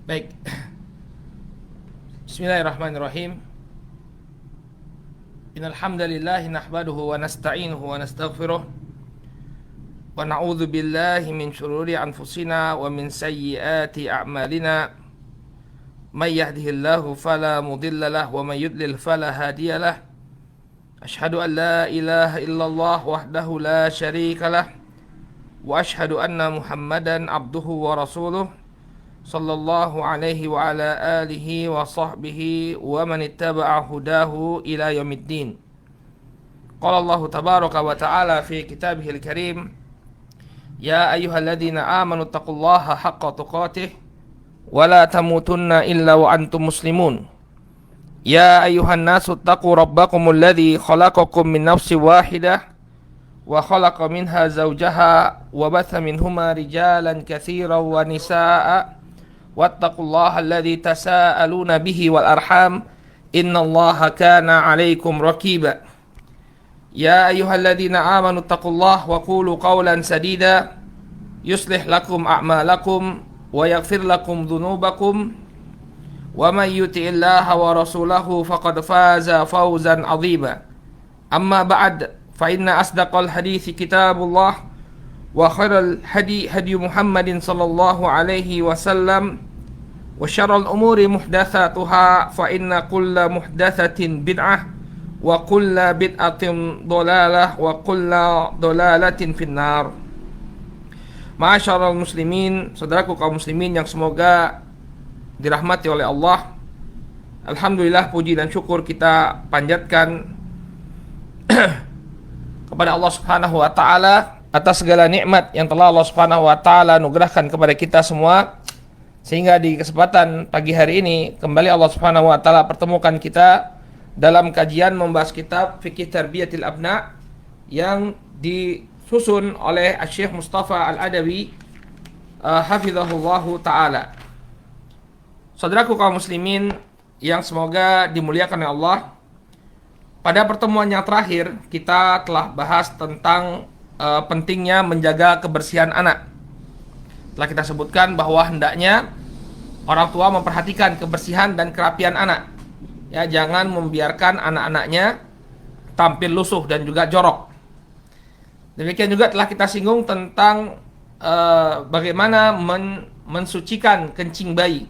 Baik. Bismillahirrahmanirrahim. Innal hamdalillah nahmaduhu wa nasta'inuhu wa nastaghfiruh wa na'udzu billahi min shururi anfusina wa min sayyiati a'malina. May yahdihillahu fala mudilla lahu wa may yudlil fala hadiya lahu. Asyhadu an la ilaha illallah wahdahu la syarika lah wa asyhadu anna Muhammadan abduhu wa rasuluh sallallahu alaihi wa ala alihi wa sahbihi wa man ittaba'a hudahu ila yaumiddin. Qala Allah tabaraka wa ta'ala fi kitabihil karim, ya ayyuhalladzina amanu taqullaha haqqa tuqatih wa la tamutunna illa wa antum muslimun. Ya ayyuhan nasu taqu rabbakumul ladzi khalaqakum min nafsin wahidah wa khalaqa minha zawjaha wa batha minhuma rijalan katsiran wa nisaa'a wattaqullaha alladzi tasaaluna bihi wal arham innallaha kana 'alaikum raqiba. Ya ayyuhalladzina amanu taqullaha wa qulu qawlan sadida yuslih lakum a'malakum wa yaghfir lakum dhunubakum wa may yuti'illaha wa rasulahu faqad faza fawzan 'azima. Amma ba'd, fa inna asdaqal hadithi kitabullah wa khairal hadi Muhammadin sallallahu alaihi wasallam wa syarrul umuri muhdatsatuha fa inna kulla muhdatsatin bid'ah wa kulla bid'atin dhalalah wa kulla dhalalatin finnar. Ma'asyiral muslimin, saudaraku kaum muslimin yang semoga dirahmati oleh Allah. Alhamdulillah, puji dan syukur kita panjatkan kepada Allah Subhanahu wa taala atas segala nikmat yang telah Allah Subhanahu wa taala anugerahkan kepada kita semua, sehingga di kesempatan pagi hari ini kembali Allah Subhanahu wa taala pertemukan kita dalam kajian membahas kitab Fiqh Tarbiyatil Abna yang disusun oleh Syekh Mustafa Al-Adawi hafizahullahu taala. Saudaraku kaum muslimin yang semoga dimuliakan oleh Allah, pada pertemuan yang terakhir kita telah bahas tentang pentingnya menjaga kebersihan anak. Telah kita sebutkan bahwa hendaknya orang tua memperhatikan kebersihan dan kerapian anak. Ya, jangan membiarkan anak-anaknya tampil lusuh dan juga jorok. Demikian juga telah kita singgung tentang bagaimana mensucikan kencing bayi.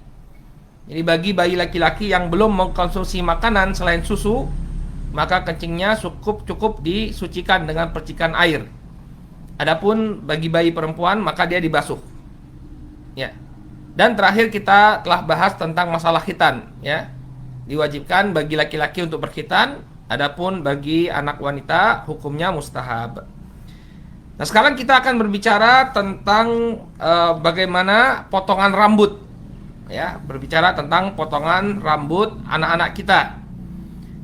Jadi bagi bayi laki-laki yang belum mengkonsumsi makanan selain susu, maka kencingnya cukup disucikan dengan percikan air. Adapun bagi bayi perempuan, maka dia dibasuh. Ya. Dan terakhir kita telah bahas tentang masalah khitan, ya. Diwajibkan bagi laki-laki untuk berkhitan, adapun bagi anak wanita hukumnya mustahab. Nah, sekarang kita akan berbicara tentang bagaimana potongan rambut. Ya, berbicara tentang potongan rambut anak-anak kita.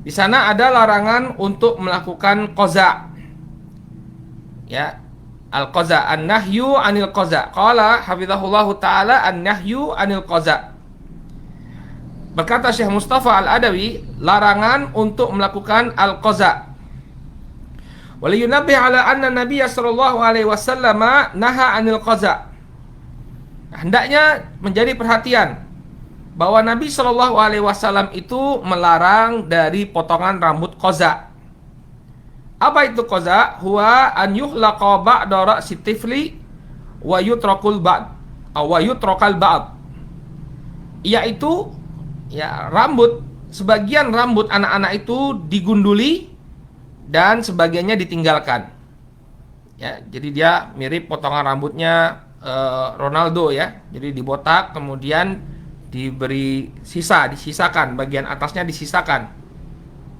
Di sana ada larangan untuk melakukan qaza. Ya, al-qaza, an-nahyu 'anil qaza. Qala hafizahullahu taala an-nahyu 'anil qaza. Berkata Syekh Mustafa Al-Adawi, larangan untuk melakukan al-qaza. Waliyunabbih ala anna Nabiy sallallahu alaihi wasallam naha 'anil qaza. Hendaknya menjadi perhatian bahwa Nabi sallallahu alaihi wasallam itu melarang dari potongan rambut qaza. Apa itu qaza? Huwa an yuhlaqa ba'da ra'si tifli wa yutrakul ba'd wa yutrakal ba'd. Yaitu ya, sebagian rambut anak-anak itu digunduli dan sebagiannya ditinggalkan. Ya, jadi dia mirip potongan rambutnya Ronaldo, ya. Jadi dibotak kemudian diberi disisakan, bagian atasnya disisakan.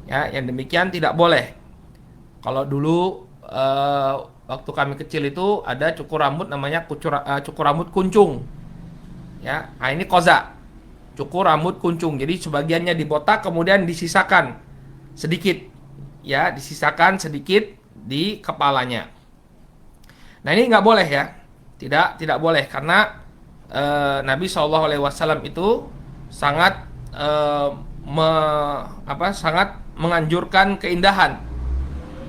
Ya, yang demikian tidak boleh. Kalau dulu waktu kami kecil itu ada cukur rambut namanya cukur rambut kuncung. Ya, nah ini qaza. Cukur rambut kuncung. Jadi sebagiannya dibotak kemudian disisakan sedikit. Ya, disisakan sedikit di kepalanya. Nah, ini nggak boleh, ya. Tidak boleh karena Nabi SAW itu sangat sangat menganjurkan keindahan.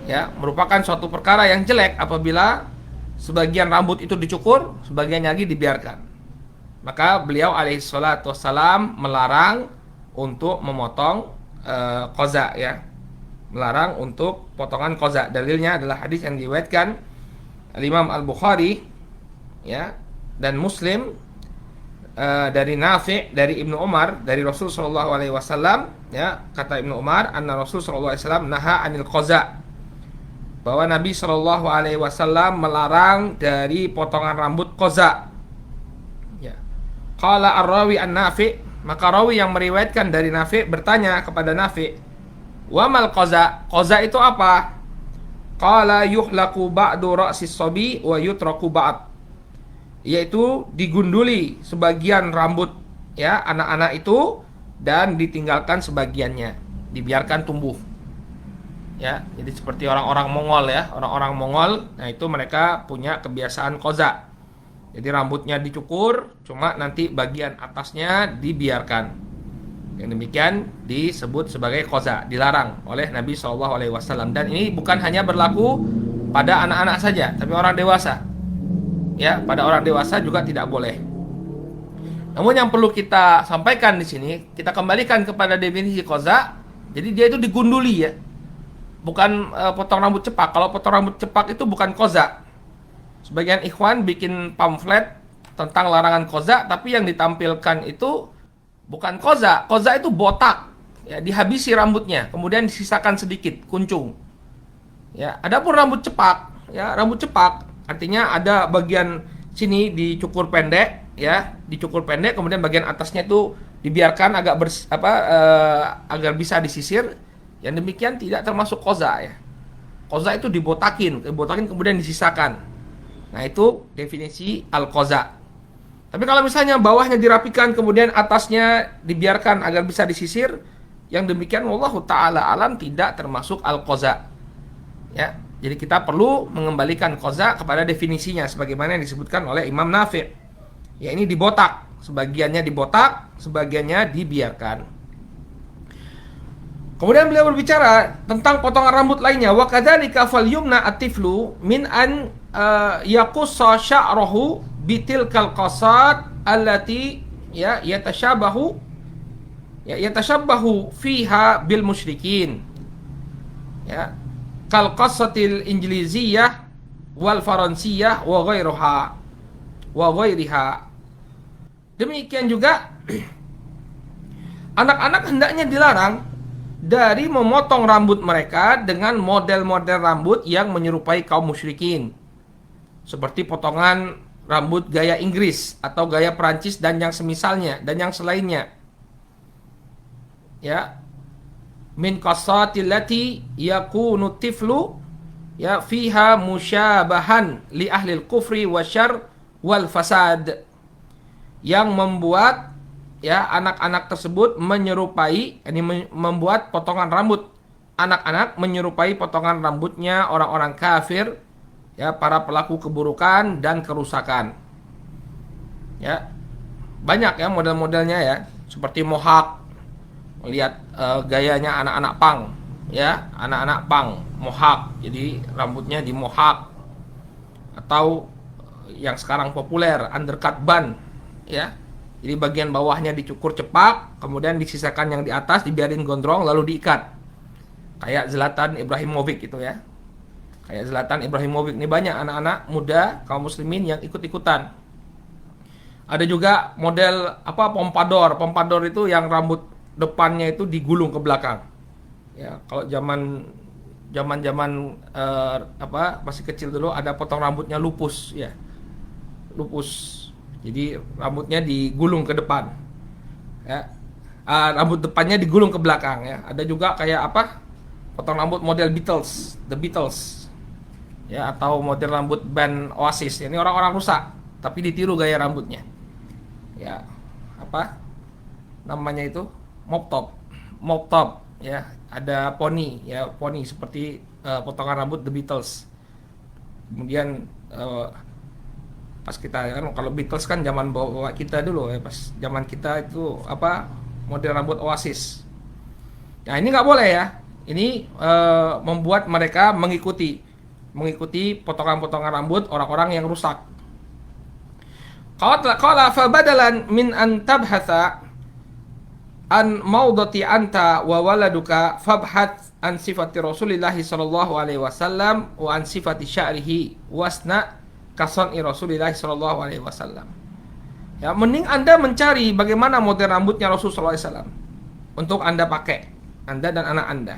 Ya, merupakan suatu perkara yang jelek apabila sebagian rambut itu dicukur, sebagian lagi dibiarkan. Maka beliau alaihi salatu wassalam melarang untuk memotong qaza ya. Melarang untuk potongan qaza. Dalilnya adalah hadis yang diriwayatkan Imam Al-Bukhari ya dan Muslim dari Nafi' dari Ibnu Umar dari Rasul sallallahu alaihi wasallam ya, kata Ibnu Umar anna Rasul sallallahu alaihi wasallam naha anil qaza, bahwa Nabi sallallahu alaihi wasallam melarang dari potongan rambut qaza ya. Qala ar-rawi an-Nafi', maka rawi yang meriwayatkan dari Nafi' bertanya kepada Nafi', wa mal qaza, qaza itu apa? Qala yuhlaqu ba'du ra'sis sabi wa yutraku ba'd, yaitu digunduli sebagian rambut ya anak-anak itu dan ditinggalkan sebagiannya, dibiarkan tumbuh ya. Jadi seperti orang-orang Mongol ya, orang-orang Mongol, nah itu mereka punya kebiasaan qaza. Jadi rambutnya dicukur, cuma nanti bagian atasnya dibiarkan. Yang demikian disebut sebagai qaza, dilarang oleh Nabi SAW. Dan ini bukan hanya berlaku pada anak-anak saja, tapi orang dewasa. Ya, pada orang dewasa juga tidak boleh. Namun yang perlu kita sampaikan di sini, kita kembalikan kepada definisi qaza. Jadi dia itu digunduli ya, bukan potong rambut cepak. Kalau potong rambut cepak itu bukan qaza. Sebagian ikhwan bikin pamflet tentang larangan qaza, tapi yang ditampilkan itu bukan qaza. Qaza itu botak, ya, dihabisi rambutnya, kemudian disisakan sedikit kuncung. Ya, adapun rambut cepak, ya, rambut cepak artinya ada bagian sini dicukur pendek, ya, dicukur pendek, kemudian bagian atasnya itu dibiarkan agak agar bisa disisir. Yang demikian tidak termasuk qaza ya. Qaza itu dibotakin kemudian disisakan. Nah, itu definisi al-qaza. Tapi kalau misalnya bawahnya dirapikan kemudian atasnya dibiarkan agar bisa disisir, yang demikian wallahu taala alam tidak termasuk al-qaza. Ya. Jadi kita perlu mengembalikan qaza kepada definisinya sebagaimana yang disebutkan oleh Imam Nafi'. Ya, ini dibotak, sebagiannya dibotak, sebagiannya dibiarkan. Kemudian beliau berbicara tentang potongan rambut lainnya. Wa kadzalika falyumna at-tiflu min an yaqussa sya'rahu bitilkal qasat allati ya yatashabahu fiha bil musyrikin. Ya. Kal qassatil injiliziyah wal faransiyah wa ghairiha. Demikian juga anak-anak hendaknya dilarang dari memotong rambut mereka dengan model-model rambut yang menyerupai kaum musyrikin, seperti potongan rambut gaya Inggris atau gaya Perancis dan yang semisalnya dan yang selainnya. Ya, min qasatil lati yakunu tiflu ya fiha musyabahan li ahli al-kufri wasyarr wal fasad, yang membuat ya anak-anak tersebut menyerupai, ini membuat potongan rambut anak-anak menyerupai potongan rambutnya orang-orang kafir ya, para pelaku keburukan dan kerusakan. Ya, banyak ya model-modelnya ya, seperti mohawk. Lihat gayanya anak-anak punk ya, anak-anak punk mohawk, jadi rambutnya di mohawk. Atau yang sekarang populer undercut bun ya, jadi bagian bawahnya dicukur cepak, kemudian disisakan yang di atas dibiarin gondrong lalu diikat, kayak Zlatan Ibrahimovic itu ya, kayak Zlatan Ibrahimovic. Ini banyak anak-anak muda kaum muslimin yang ikut-ikutan. Ada juga model pompadour itu yang rambut depannya itu digulung ke belakang. Ya, kalau zaman masih kecil dulu ada potong rambutnya lupus ya. Lupus. Jadi rambutnya digulung ke depan. Ya. Rambut depannya digulung ke belakang ya. Ada juga kayak potong rambut model Beatles, The Beatles. Ya, atau model rambut band Oasis. Ini orang-orang rusak tapi ditiru gaya rambutnya. Ya, namanya itu? Mop top ya, ada poni ya, poni seperti potongan rambut The Beatles. Kemudian pas kita kan, kalau Beatles kan zaman bawa kita dulu ya, pas zaman kita itu model rambut Oasis. Nah, ini nggak boleh ya, ini membuat mereka mengikuti potongan-potongan rambut orang-orang yang rusak. Qala fa badalan min an tabhatha an maudati anta wa waladuka fabhat an sifati Rasulillah sallallahu alaihi wasallam wa an sifati sya'rihi wasna kasani Rasulillah sallallahu alaihi wasallam. Ya, mending Anda mencari bagaimana model rambutnya Rasulullah sallallahu alaihi wasallam untuk Anda pakai, Anda dan anak Anda.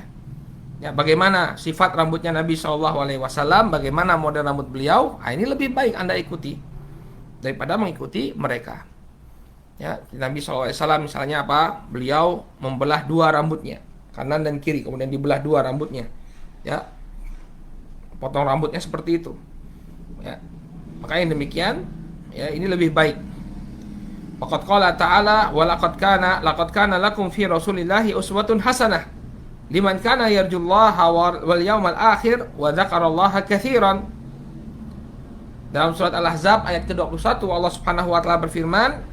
Ya, bagaimana sifat rambutnya Nabi sallallahu alaihi wasallam, bagaimana model rambut beliau, ini lebih baik Anda ikuti daripada mengikuti mereka. Ya, Nabi SAW misalnya apa? Beliau membelah dua rambutnya, kanan dan kiri, kemudian dibelah dua rambutnya. Ya, potong rambutnya seperti itu. Ya, makanya demikian. Ya, ini lebih baik. Waqad qala ta'ala wa laqad kana lakum fi Rasulillahi uswatun hasanah liman kana yarjullaha wal yawmal akhir wa dzakarallaha katsiran. Dalam surat Al-Ahzab ayat ke-21 Allah Subhanahu wa taala berfirman,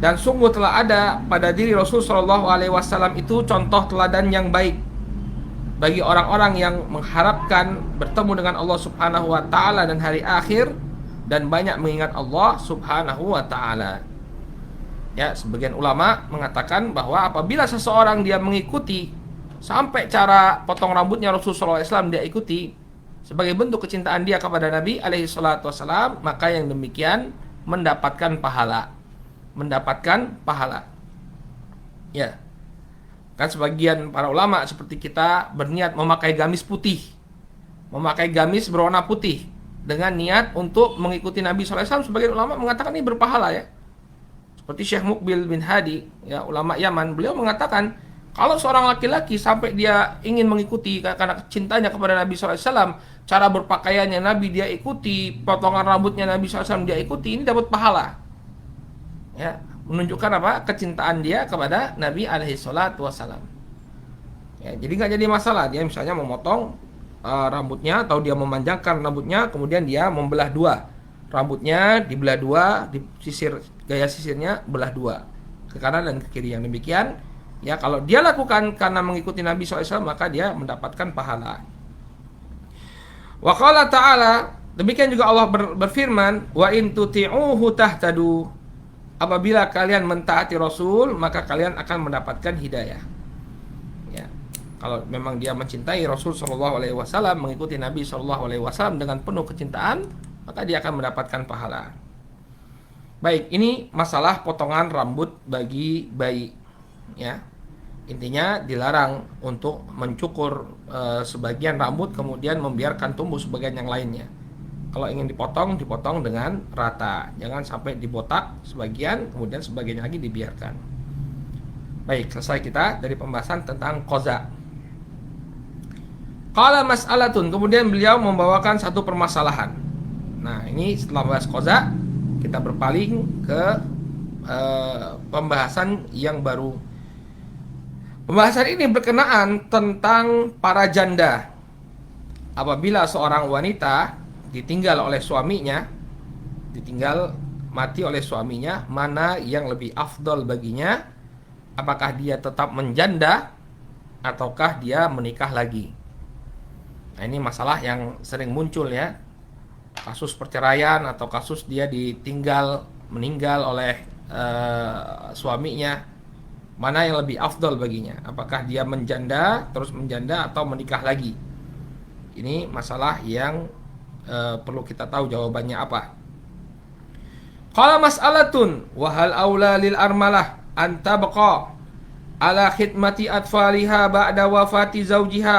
dan sungguh telah ada pada diri Rasul sallallahu alaihi wasallam itu contoh teladan yang baik bagi orang-orang yang mengharapkan bertemu dengan Allah Subhanahu wa taala dan hari akhir dan banyak mengingat Allah Subhanahu wa taala. Ya, sebagian ulama mengatakan bahwa apabila seseorang dia mengikuti sampai cara potong rambutnya Rasul sallallahu alaihi wasallam dia ikuti sebagai bentuk kecintaan dia kepada Nabi alaihi salatu wasallam, maka yang demikian mendapatkan pahala. Ya, kan sebagian para ulama seperti kita berniat memakai gamis putih, memakai gamis berwarna putih dengan niat untuk mengikuti Nabi SAW. Sebagian ulama mengatakan ini berpahala ya. Seperti Syekh Muqbil bin Hadi, ya, ulama Yaman, beliau mengatakan kalau seorang laki-laki sampai dia ingin mengikuti karena cintanya kepada Nabi SAW, cara berpakaiannya Nabi dia ikuti, potongan rambutnya Nabi SAW dia ikuti, ini dapat pahala. Ya, menunjukkan apa? Kecintaan dia kepada Nabi alaihi salatu wasallam. Ya, jadi nggak jadi masalah dia misalnya memotong rambutnya atau dia memanjangkan rambutnya, kemudian dia membelah dua. Rambutnya dibelah dua, disisir, gaya sisirnya belah dua, ke kanan dan ke kiri. Yang demikian, ya kalau dia lakukan karena mengikuti Nabi SAW, maka dia mendapatkan pahala. Wa qala ta'ala, demikian juga Allah berfirman, wa in tuti'uhu tahtadu. Apabila kalian mentaati Rasul, maka kalian akan mendapatkan hidayah. Ya, kalau memang dia mencintai Rasul Shallallahu Alaihi Wasallam, mengikuti Nabi Shallallahu Alaihi Wasallam dengan penuh kecintaan, maka dia akan mendapatkan pahala. Baik, ini masalah potongan rambut bagi bayi. Ya, intinya dilarang untuk mencukur sebagian rambut kemudian membiarkan tumbuh sebagian yang lainnya. Kalau ingin dipotong dengan rata. Jangan sampai dibotak sebagian, kemudian sebagian lagi dibiarkan. Baik, selesai kita dari pembahasan tentang qaza. Qala mas'alatun, kemudian beliau membawakan satu permasalahan. Nah, ini setelah bahas qaza, kita berpaling ke pembahasan yang baru. Pembahasan ini berkenaan tentang para janda. Apabila seorang wanita ditinggal mati oleh suaminya, mana yang lebih afdol baginya? Apakah dia tetap menjanda ataukah dia menikah lagi? Nah, ini masalah yang sering muncul ya. Kasus perceraian atau kasus dia meninggal oleh suaminya. Mana yang lebih afdol baginya? Apakah dia terus menjanda atau menikah lagi? Ini masalah yang perlu kita tahu jawabannya apa. Qala mas'alatun wa hal aula lil armalah an tabqa ala khidmati atfaliha ba'da wafati zawjiha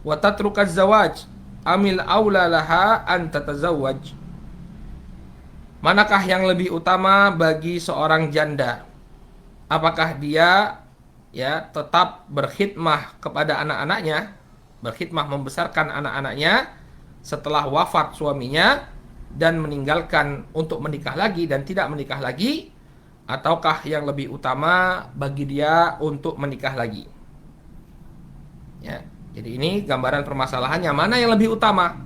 wa tatruka az-zawaj amil aula laha an tatazawwaj. Manakah yang lebih utama bagi seorang janda? Apakah dia tetap berkhidmah kepada anak-anaknya, berkhidmah membesarkan anak-anaknya setelah wafat suaminya dan meninggalkan untuk menikah lagi dan tidak menikah lagi, ataukah yang lebih utama bagi dia untuk menikah lagi? Ya, jadi ini gambaran permasalahannya, mana yang lebih utama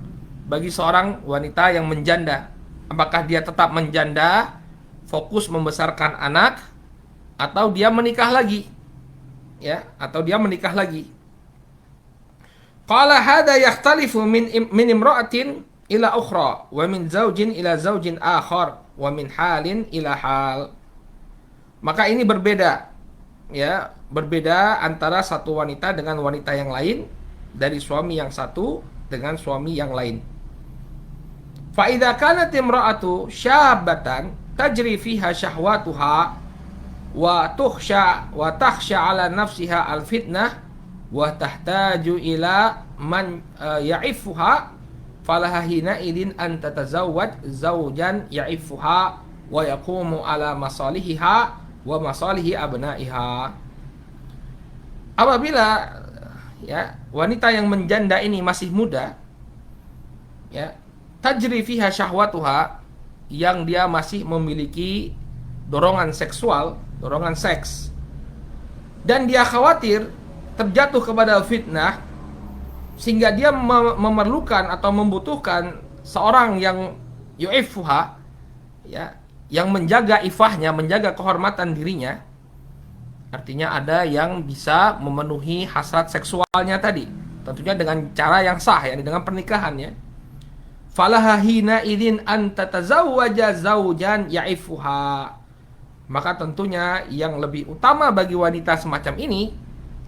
bagi seorang wanita yang menjanda? Apakah dia tetap menjanda, fokus membesarkan anak, atau dia menikah lagi? Ya, atau dia menikah lagi? Qala hadha yakhtalifu min imra'atin ila ukhra wa min zawjin ila zawjin akhar wa min halin ila hal. Maka ini berbeda, ya, berbeda antara satu wanita dengan wanita yang lain, dari suami yang satu dengan suami yang lain. Fa idza kanat imra'atu syabatan tajri fiha syahwatuha wa takhsha ala nafsiha al fitnah wa tahtaju ila man ya'ifuha falaha hina idin an tatazawwaj zawjan ya'ifuha wa yaqumu ala masalihiha wa masalihi abnaiha. Apabila ya wanita yang menjanda ini masih muda, ya, tajri fiha syahwatuha, yang dia masih memiliki dorongan seksual, dorongan seks, dan dia khawatir terjatuh kepada fitnah, sehingga dia memerlukan atau membutuhkan seorang yang yu'ifuha, ya, yang menjaga ifahnya, menjaga kehormatan dirinya. Artinya ada yang bisa memenuhi hasrat seksualnya tadi, tentunya dengan cara yang sah, ya, dengan pernikahannya. Falaha hina idin an tatazawwaja zawjan ya'ifuha. Maka tentunya yang lebih utama bagi wanita semacam ini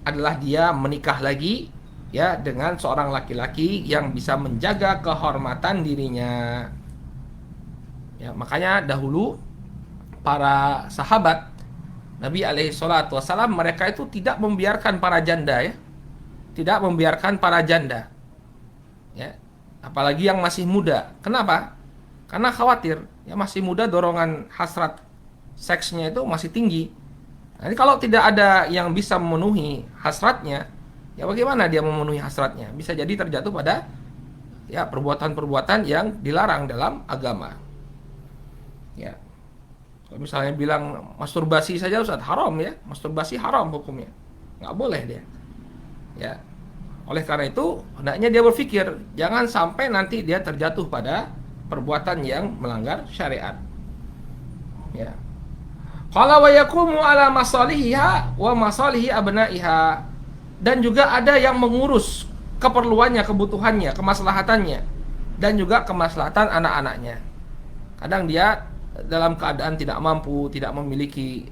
adalah dia menikah lagi, ya, dengan seorang laki-laki yang bisa menjaga kehormatan dirinya. Ya, makanya dahulu para sahabat Nabi SAW, mereka itu tidak membiarkan para janda, ya, tidak membiarkan para janda, ya, apalagi yang masih muda. Kenapa? Karena khawatir, ya, masih muda, dorongan hasrat seksnya itu masih tinggi. Jadi kalau tidak ada yang bisa memenuhi hasratnya, ya bagaimana dia memenuhi hasratnya? Bisa jadi terjatuh pada, ya, perbuatan-perbuatan yang dilarang dalam agama. Ya. Kalau misalnya bilang masturbasi saja Ustaz, haram, ya. Masturbasi haram hukumnya. Nggak boleh dia. Ya. Oleh karena itu, hendaknya dia berpikir jangan sampai nanti dia terjatuh pada perbuatan yang melanggar syariat. Ya. Qala wa yaqumu ala masalihiha wa masalihi abnaiha. Dan juga ada yang mengurus keperluannya, kebutuhannya, kemaslahatannya, dan juga kemaslahatan anak-anaknya. Kadang dia dalam keadaan tidak mampu, tidak memiliki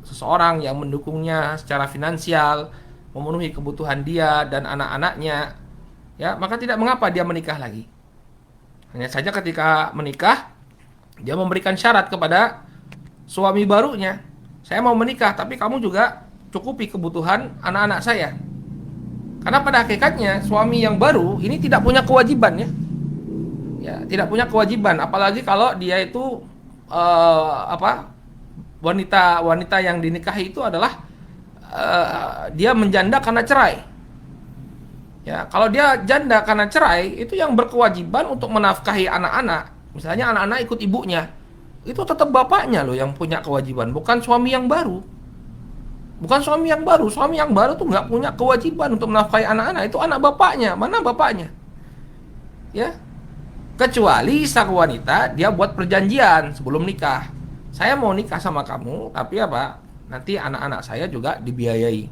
seseorang yang mendukungnya secara finansial, memenuhi kebutuhan dia dan anak-anaknya, ya, maka tidak mengapa dia menikah lagi. Hanya saja ketika menikah, dia memberikan syarat kepada suami barunya, saya mau menikah, tapi kamu juga cukupi kebutuhan anak-anak saya. Karena pada hakikatnya suami yang baru ini tidak punya kewajiban, ya, ya, tidak punya kewajiban, apalagi kalau dia itu wanita yang dinikahi itu adalah dia menjanda karena cerai. Ya, kalau dia janda karena cerai, itu yang berkewajiban untuk menafkahi anak-anak, misalnya anak-anak ikut ibunya, itu tetap bapaknya loh yang punya kewajiban, bukan suami yang baru. Bukan suami yang baru. Suami yang baru tuh nggak punya kewajiban untuk menafkahi anak-anak, itu anak bapaknya. Mana bapaknya? Ya, kecuali sang wanita dia buat perjanjian sebelum nikah. Saya mau nikah sama kamu, tapi apa? Nanti anak-anak saya juga dibiayai.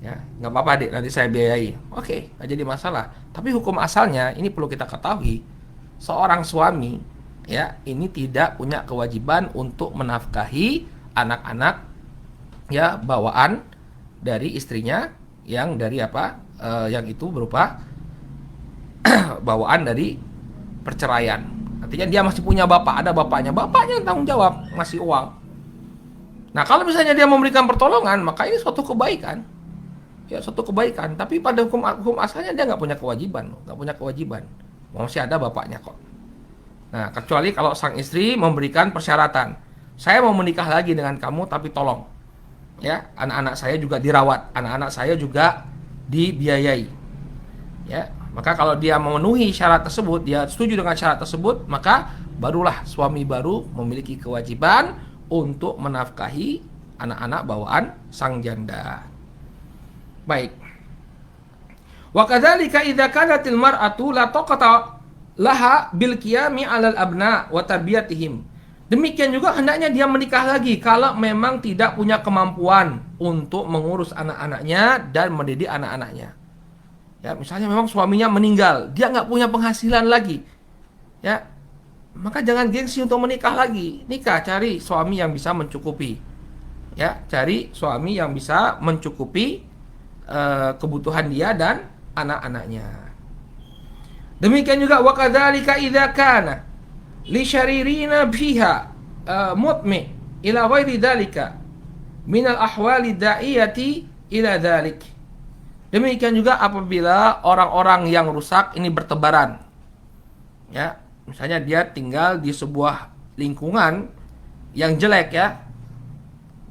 Ya, nggak apa-apa dek, nanti saya biayai. Oke, nggak jadi masalah. Tapi hukum asalnya ini perlu kita ketahui, seorang suami, ya, ini tidak punya kewajiban untuk menafkahi anak-anak, ya, bawaan dari istrinya yang dari yang itu berupa bawaan dari perceraian. Artinya dia masih punya bapak, ada bapaknya yang tanggung jawab ngasih uang. Nah, kalau misalnya dia memberikan pertolongan, maka ini suatu kebaikan, ya, suatu kebaikan. Tapi pada hukum asalnya dia nggak punya kewajiban, masih ada bapaknya kok. Nah, kecuali kalau sang istri memberikan persyaratan, saya mau menikah lagi dengan kamu, tapi tolong, ya, anak-anak saya juga dirawat, anak-anak saya juga dibiayai, ya. Maka kalau dia memenuhi syarat tersebut, dia setuju dengan syarat tersebut, maka barulah suami baru memiliki kewajiban untuk menafkahi anak-anak bawaan sang janda. Baik. Wa kadzalika idza kanatil mar'atu la taqata laha bil qiyami 'alal abna wa tarbiyatihim. Demikian juga hendaknya dia menikah lagi kalau memang tidak punya kemampuan untuk mengurus anak-anaknya dan mendidik anak-anaknya. Ya, misalnya memang suaminya meninggal, dia nggak punya penghasilan lagi, ya, maka jangan gengsi untuk menikah lagi. Nikah, cari suami yang bisa mencukupi. Ya, cari suami yang bisa mencukupi kebutuhan dia dan anak-anaknya. Demikian juga wa kadzalika idza kana li syaririna fiha mutmi ila ghairi dzalika min al ahwali da'iyati ila dzalik. Demikian juga apabila orang-orang yang rusak ini bertebaran. Ya, misalnya dia tinggal di sebuah lingkungan yang jelek ya.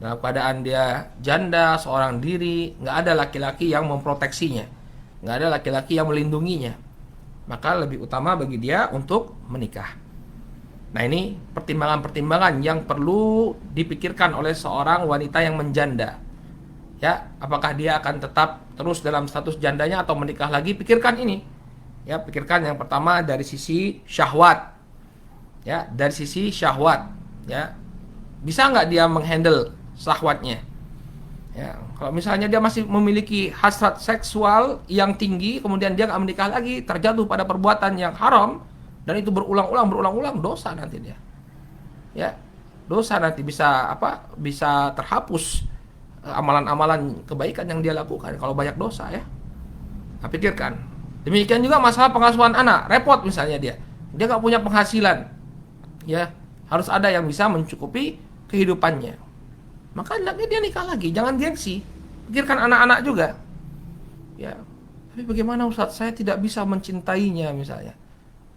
Dalam keadaan dia janda, seorang diri, nggak ada laki-laki yang memproteksinya, nggak ada laki-laki yang melindunginya, maka lebih utama bagi dia untuk menikah. Nah, ini pertimbangan-pertimbangan yang perlu dipikirkan oleh seorang wanita yang menjanda. Ya, apakah dia akan tetap terus dalam status jandanya atau menikah lagi? Pikirkan ini. Ya, pikirkan yang pertama dari sisi syahwat. Ya, dari sisi syahwat. Ya, bisa nggak dia menghandle syahwatnya? Ya, kalau misalnya dia masih memiliki hasrat seksual yang tinggi, kemudian dia nggak menikah lagi, terjatuh pada perbuatan yang haram, dan itu berulang-ulang, dosa nanti dia. Ya, dosa nanti bisa bisa terhapus amalan-amalan kebaikan yang dia lakukan kalau banyak dosa ya. Nah, pikirkan. Demikian juga masalah pengasuhan anak, repot misalnya dia nggak punya penghasilan, ya harus ada yang bisa mencukupi kehidupannya. Maka hendaknya dia nikah lagi, jangan gengsi. Pikirkan anak-anak juga. Ya, tapi bagaimana Ustaz? Saya tidak bisa mencintainya misalnya.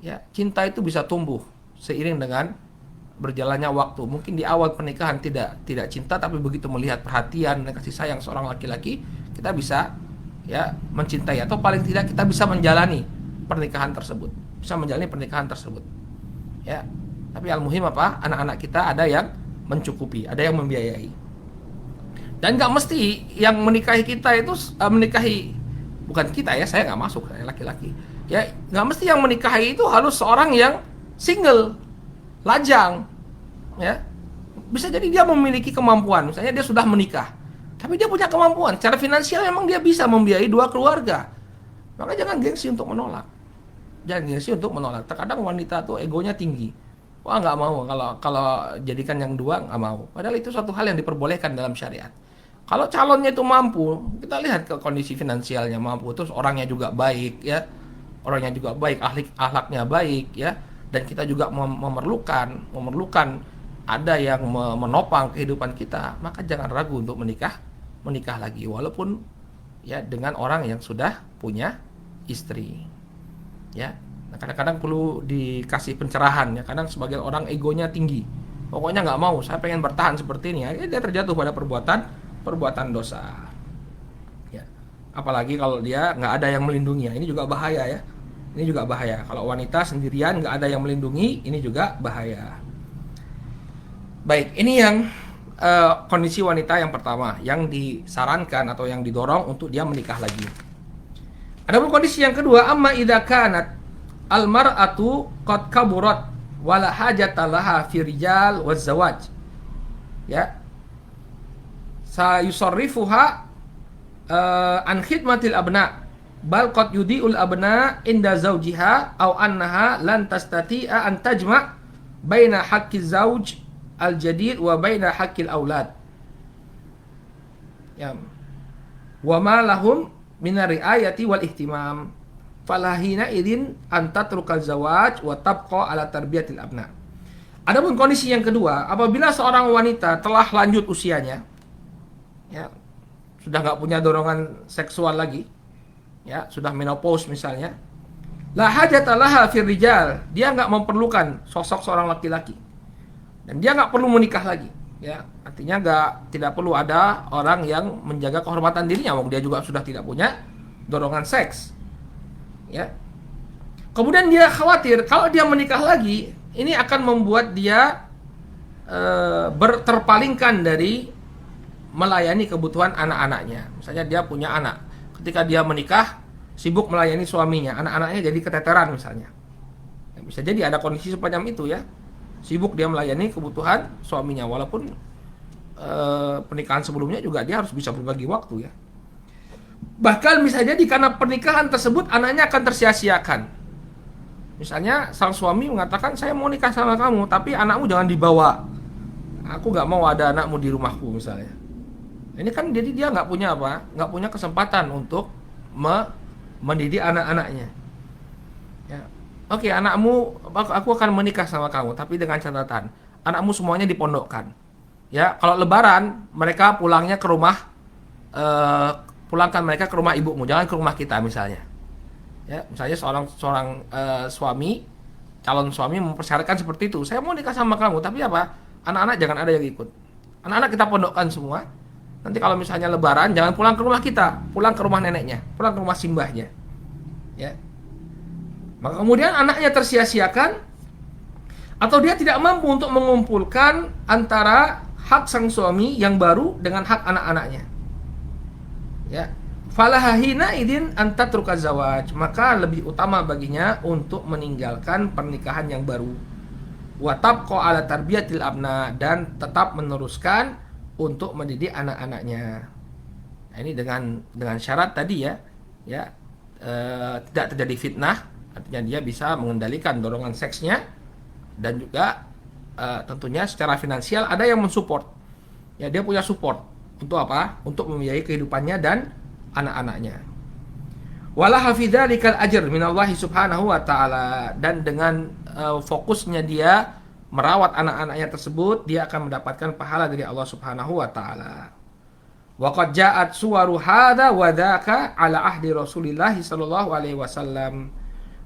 Ya, cinta itu bisa tumbuh seiring dengan berjalannya waktu. Mungkin di awal pernikahan tidak cinta, tapi begitu melihat perhatian dan kasih sayang seorang laki-laki, kita bisa ya mencintai, atau paling tidak kita bisa menjalani pernikahan tersebut. Ya. Tapi al-muhim apa? Anak-anak kita ada yang mencukupi, ada yang membiayai. Dan nggak mesti yang menikahi kita itu menikahi, bukan kita ya, saya nggak masuk, saya laki-laki. Ya, nggak mesti yang menikahi itu harus seorang yang single, lajang, ya. Bisa jadi dia memiliki kemampuan, misalnya dia sudah menikah, tapi dia punya kemampuan, secara finansial memang dia bisa membiayai dua keluarga. Maka jangan gengsi untuk menolak. Terkadang wanita tuh egonya tinggi. Wah, nggak mau kalau jadikan yang dua, nggak mau. Padahal itu suatu hal yang diperbolehkan dalam syariat. Kalau calonnya itu mampu, kita lihat ke kondisi finansialnya mampu, terus orangnya juga baik, ya. Orangnya juga baik, akhlaknya baik, ya. Dan kita juga memerlukan ada yang menopang kehidupan kita, maka jangan ragu untuk menikah lagi, walaupun ya dengan orang yang sudah punya istri. Ya. Nah, kadang-kadang perlu dikasih pencerahan, ya. Kadang sebagian orang egonya tinggi. Pokoknya nggak mau, saya pengen bertahan seperti ini, ya. Dia terjatuh pada perbuatan dosa. Ya. Apalagi kalau dia nggak ada yang melindungi, ini juga bahaya ya. Ini juga bahaya. Kalau wanita sendirian nggak ada yang melindungi, ini juga bahaya. Baik, ini yang kondisi wanita yang pertama, yang disarankan atau yang didorong untuk dia menikah lagi. Adapun kondisi yang kedua, amma idza kanat al-mar'atu qad kaburat wala hajata laha fi rijal waz zawaj. Ya. Sayusarrifuha an khidmatil abna bal qad yudiul abna inda zawjiha aw annaha lan tastati'a an tajma' baina haqqi zawj al-jadid wa baina haqqil aulad. Ya. Wa ma lahum min riayati wal ihtimam falahina idin antatrukal zawaj wa tabqa ala tarbiyatil abna. Adapun kondisi yang kedua, apabila seorang wanita telah lanjut usianya, ya, sudah nggak punya dorongan seksual lagi, ya, sudah menopause misalnya, la hajata laha fir rijal, dia nggak memerlukan sosok seorang laki-laki, dan dia nggak perlu menikah lagi, ya, artinya tidak perlu ada orang yang menjaga kehormatan dirinya, wong dia juga sudah tidak punya dorongan seks. Ya. Kemudian dia khawatir kalau dia menikah lagi, ini akan membuat dia terpalingkan dari melayani kebutuhan anak-anaknya. Misalnya dia punya anak, ketika dia menikah sibuk melayani suaminya, anak-anaknya jadi keteteran misalnya. Bisa jadi ada kondisi semacam itu ya. Sibuk dia melayani kebutuhan suaminya, walaupun pernikahan sebelumnya juga dia harus bisa berbagi waktu ya. Bahkan bisa jadi karena pernikahan tersebut anaknya akan tersia-siakan. Misalnya sang suami mengatakan saya mau nikah sama kamu, tapi anakmu jangan dibawa. Aku nggak mau ada anakmu di rumahku misalnya. Ini kan jadi dia nggak punya apa? Nggak punya kesempatan untuk mendidik anak-anaknya. Ya. Oke, anakmu, aku akan menikah sama kamu, tapi dengan catatan anakmu semuanya dipondokkan. Ya, kalau Lebaran mereka pulangnya ke rumah, pulangkan mereka ke rumah ibumu, jangan ke rumah kita misalnya. Ya, misalnya seorang suami, calon suami mempersyaratkan seperti itu. Saya mau nikah sama kamu, tapi apa? Anak-anak jangan ada yang ikut. Anak-anak kita pondokkan semua. Nanti kalau misalnya Lebaran jangan pulang ke rumah kita, pulang ke rumah neneknya, pulang ke rumah simbahnya. Ya. Maka kemudian anaknya tersia-siakan atau dia tidak mampu untuk mengumpulkan antara hak sang suami yang baru dengan hak anak-anaknya. Ya. Falahahina idin antatruka zawaj, maka lebih utama baginya untuk meninggalkan pernikahan yang baru. Wa tabqa ala tarbiyatil abna, dan tetap meneruskan untuk mendidik anak-anaknya. Nah, ini dengan syarat tadi ya, tidak terjadi fitnah, artinya dia bisa mengendalikan dorongan seksnya, dan juga tentunya secara finansial ada yang mensupport. Ya, dia punya support untuk apa? Untuk membiayai kehidupannya dan anak-anaknya. Wala hafidzalikal ajr minallahi subhanahu wa ta'ala, dan dengan fokusnya dia merawat anak-anaknya tersebut, dia akan mendapatkan pahala dari Allah Subhanahu wa taala. Wa qad ja'at suwaru hadza wa dzaka ala ahdi Rasulillah sallallahu alaihi wasallam.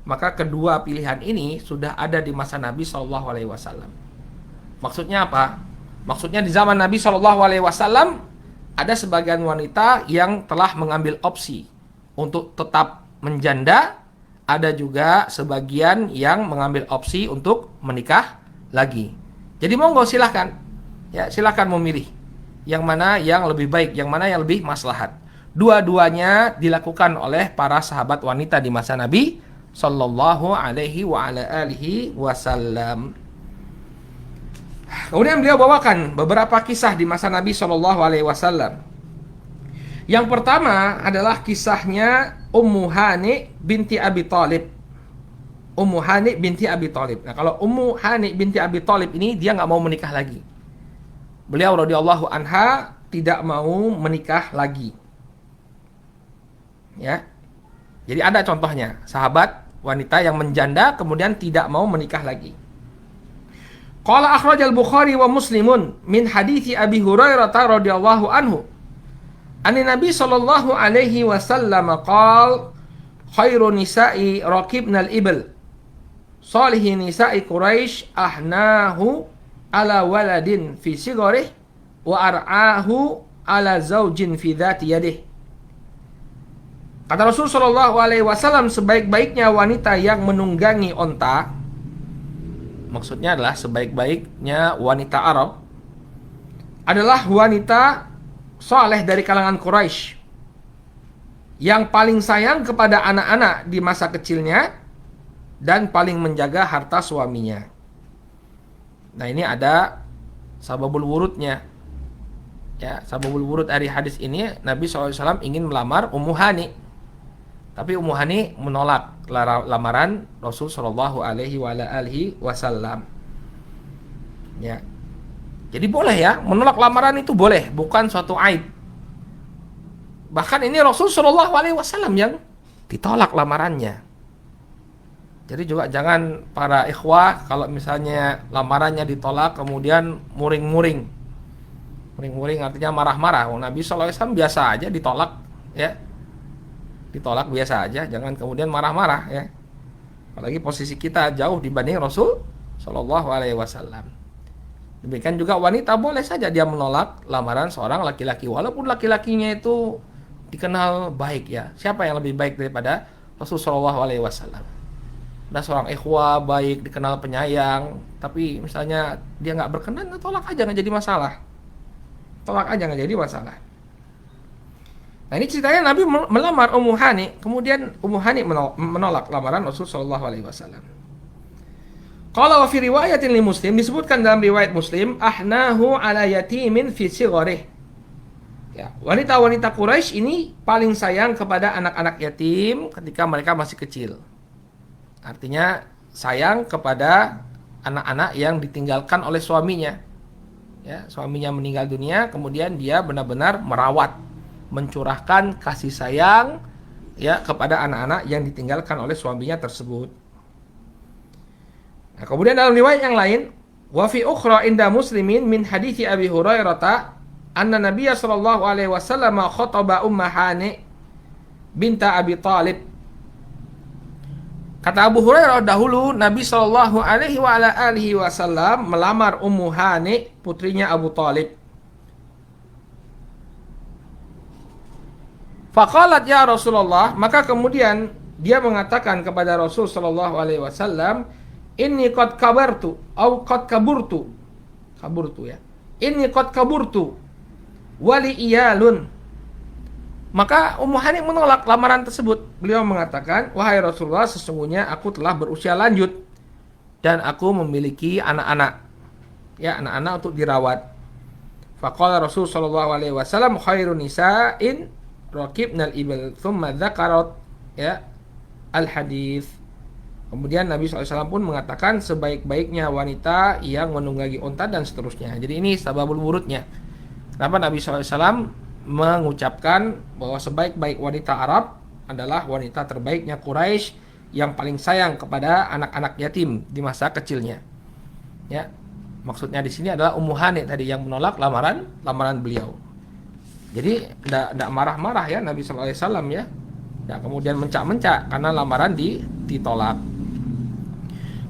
Maka kedua pilihan ini sudah ada di masa Nabi sallallahu alaihi wasallam. Maksudnya apa? Maksudnya di zaman Nabi sallallahu alaihi wasallam ada sebagian wanita yang telah mengambil opsi untuk tetap menjanda, ada juga sebagian yang mengambil opsi untuk menikah lagi. Jadi monggo silahkan, ya silahkan memilih yang mana yang lebih baik, yang mana yang lebih maslahat. Dua-duanya dilakukan oleh para sahabat wanita di masa Nabi sallallahu alaihi wa ala alihi wasallam. Kemudian beliau bawakan beberapa kisah di masa Nabi sallallahu alaihi wasallam. Yang pertama adalah kisahnya Ummu Hani binti Abi Thalib. Ummu Hani binti Abi Thalib. Nah, kalau Ummu Hani binti Abi Thalib ini dia nggak mau menikah lagi. Beliau radhiyallahu anha tidak mau menikah lagi. Ya. Jadi ada contohnya, sahabat wanita yang menjanda kemudian tidak mau menikah lagi. Qala akhrajal Bukhari wa Muslimun min hadithi Abi Hurairah radhiyallahu anhu. Ani Nabi sallallahu alaihi wasallam qala khairu nisa'i raqibnal ibl. Salihi nisa'i Quraisy ahnahu ala waladin fi sigharih wa ar'ahu ala zaujin fi dhati yadih. Kata Rasul sallallahu alaihi wasallam, sebaik-baiknya wanita yang menunggangi onta, maksudnya adalah sebaik-baiknya wanita Arab, adalah wanita saleh dari kalangan Quraisy yang paling sayang kepada anak-anak di masa kecilnya dan paling menjaga harta suaminya. Nah, ini ada sababul wurudnya. Ya, sababul wurud dari hadis ini, Nabi SAW ingin melamar Ummu Hani. Tapi Ummu Hani menolak lamaran Rasul sallallahu alaihi wasallam. Ya. Jadi boleh ya, menolak lamaran itu boleh, bukan suatu aib. Bahkan ini Rasul sallallahu alaihi wasallam yang ditolak lamarannya. Jadi juga jangan para ikhwah kalau misalnya lamarannya ditolak kemudian muring-muring. Muring-muring artinya marah-marah. Nabi SAW biasa aja ditolak, ya. Ditolak biasa aja, jangan kemudian marah-marah, ya. Apalagi posisi kita jauh dibanding Rasul Shallallahu alaihi wasallam. Demikian juga wanita boleh saja dia menolak lamaran seorang laki-laki walaupun laki-lakinya itu dikenal baik, ya. Siapa yang lebih baik daripada Rasul Shallallahu alaihi wasallam? Ada seorang ikhwah baik, dikenal penyayang, tapi misalnya dia nggak berkenan, tolak aja, nggak jadi masalah. Tolak aja, nggak jadi masalah. Nah, ini ceritanya Nabi melamar Ummu Hani, kemudian Ummu Hani menolak lamaran Rasul sallallahu alaihi wasallam. Qala wa fi riwayatin li Muslim, disebutkan dalam riwayat Muslim, ahnahu ala yatimin fi sigharih. Ya, wanita-wanita Quraisy ini paling sayang kepada anak-anak yatim ketika mereka masih kecil. Artinya sayang kepada anak-anak yang ditinggalkan oleh suaminya. Ya, suaminya meninggal dunia, kemudian dia benar-benar merawat, mencurahkan kasih sayang ya kepada anak-anak yang ditinggalkan oleh suaminya tersebut. Nah, kemudian dalam riwayat yang lain, wa fi ukhra inda Muslimin min hadithi Abi Hurairah anna Nabiya sallallahu alaihi wasallam khataba Umma Hani binta Abi Talib. Kata Abu Hurairah, dahulu Nabi sallallahu alaihi wasallam melamar Ummu Hani, putrinya Abu Talib. Faqalat ya Rasulullah, maka kemudian dia mengatakan kepada Rasul sallallahu alaihi wasallam, inni qad kabartu atau qad kaburtu. Kaburtu ya. Inni qad kaburtu wali iyalun. Maka Ummu Hani menolak lamaran tersebut. Beliau mengatakan, wahai Rasulullah, sesungguhnya aku telah berusia lanjut dan aku memiliki anak-anak. Ya, anak-anak untuk dirawat. Faqala Rasul sallallahu alaihi wasallam, khairun nisa'in raqibnal ibil thumma dzakarat ya al-hadis. Kemudian Nabi SAW pun mengatakan sebaik-baiknya wanita yang menunggangi unta dan seterusnya. Jadi ini sababul wurudnya. Kenapa Nabi SAW mengucapkan bahwa sebaik-baik wanita Arab adalah wanita terbaiknya Quraisy yang paling sayang kepada anak-anak yatim di masa kecilnya. Ya, maksudnya di sini adalah Ummu Hani tadi yang menolak lamaran beliau. Jadi tidak marah-marah ya Nabi SAW ya. Ya, kemudian mencak-mencak karena lamaran ditolak.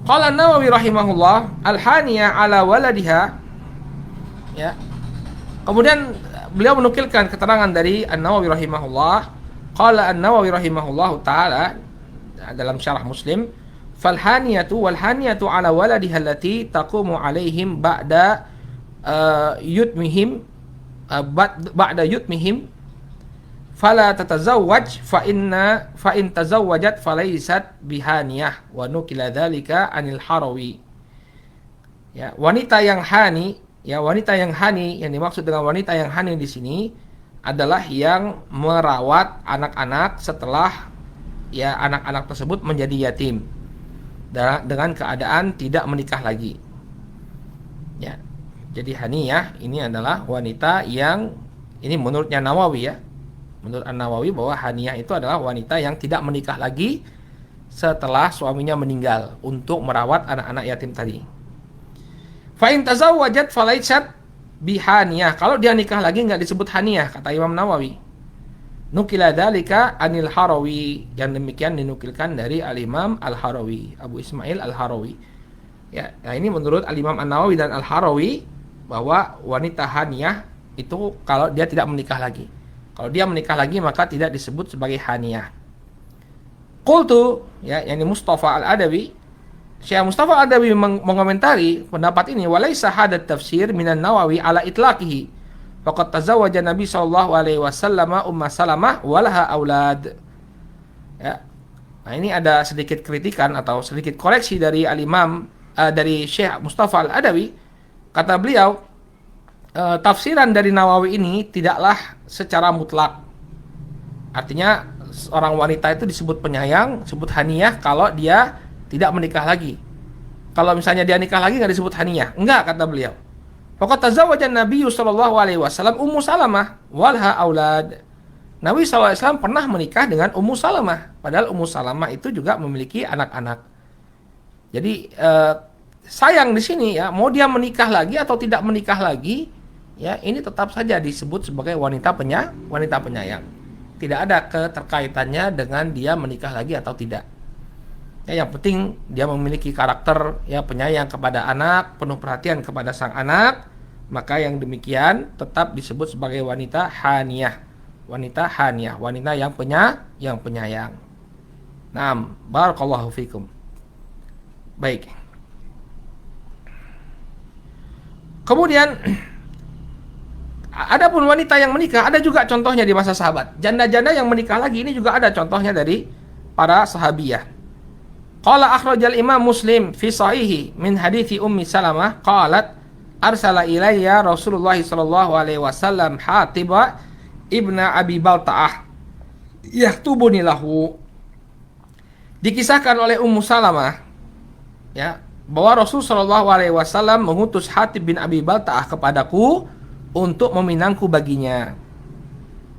Qala An-Nawawi rahimahullah, al-haniyah ala waladiha. Ya. Kemudian beliau menukilkan keterangan dari An-Nawawi rahimahullah. Qala An-Nawawi rahimahullah taala dalam syarah Muslim, fal haniyatu wal haniyatu ala waladiha allati taqumu alaihim ba'da yutmihim ba'da yutmihim fala tatazawwaj fa in tazawwajat falaysat bihaniyah wa nukila dzalika anil Harawi. Ya, wanita yang hani, ya wanita yang hani yang dimaksud dengan wanita yang hani di sini adalah yang merawat anak-anak setelah ya anak-anak tersebut menjadi yatim dengan keadaan tidak menikah lagi. Ya. Jadi haniyah ini adalah wanita yang ini menurutnya Nawawi ya. Menurut An-Nawawi bahwa haniyah itu adalah wanita yang tidak menikah lagi setelah suaminya meninggal untuk merawat anak-anak yatim tadi. Fa in tazawwajat falaysat bihaniyah. Kalau dia nikah lagi enggak disebut haniyah kata Imam Nawawi. Nukila dzalika anil Harawi, yang demikian dinukilkan dari Al-Imam Al-Harawi, Abu Ismail Al-Harawi. Ya, nah ini menurut Al-Imam An-Nawawi dan Al-Harawi bahwa wanita haniyah itu kalau dia tidak menikah lagi. Kalau dia menikah lagi maka tidak disebut sebagai haniyah. Qultu ya, yakni Mustafa Al-Adawi, Syekh Mustafa Al-Adawi mengomentari pendapat ini, walaysa hadat tafsir minan Nawawi ala itlaqihi. Faqad tazawwaja Nabi sallallahu alaihi wasallam Umma Salamah walaha aulad. Ya. Nah, ini ada sedikit kritikan atau sedikit koreksi dari Al-Imam dari Syekh Mustafa Al-Adawi. Kata beliau, tafsiran dari Nawawi ini tidaklah secara mutlak. Artinya seorang wanita itu disebut penyayang, disebut haniyah kalau dia tidak menikah lagi. Kalau misalnya dia nikah lagi nggak disebut haniyah. Enggak, kata beliau. Faqad tazawwaja Nabi sallallahu alaihi wasallam Ummu Salamah walha aulad. Nabi SAW pernah menikah dengan Ummu Salamah, padahal Ummu Salamah itu juga memiliki anak-anak. Jadi sayang di sini ya, mau dia menikah lagi atau tidak menikah lagi, ya ini tetap saja disebut sebagai wanita penyayang. Tidak ada keterkaitannya dengan dia menikah lagi atau tidak. Ya, yang penting dia memiliki karakter ya penyayang kepada anak, penuh perhatian kepada sang anak, maka yang demikian tetap disebut sebagai wanita haniyah. Wanita haniyah, wanita yang penyayang. Naam, barakallahu fikum. Baik. Kemudian adapun wanita yang menikah, ada juga contohnya di masa sahabat. Janda-janda yang menikah lagi ini juga ada contohnya dari para sahabiyah. Qala akhrajal Imam Muslim fi sahihi min hadithi Ummi Salamah qalat arsala ilayya Rasulullah sallallahu alaihi wasallam Hatiba ibna Abi Balta'ah yahtubuni lahu. Dikisahkan oleh Ummu Salamah ya, bahwa Rasul Shallallahu Alaihi Wasallam mengutus Hatib bin Abi Baltaah kepadaku untuk meminangku baginya.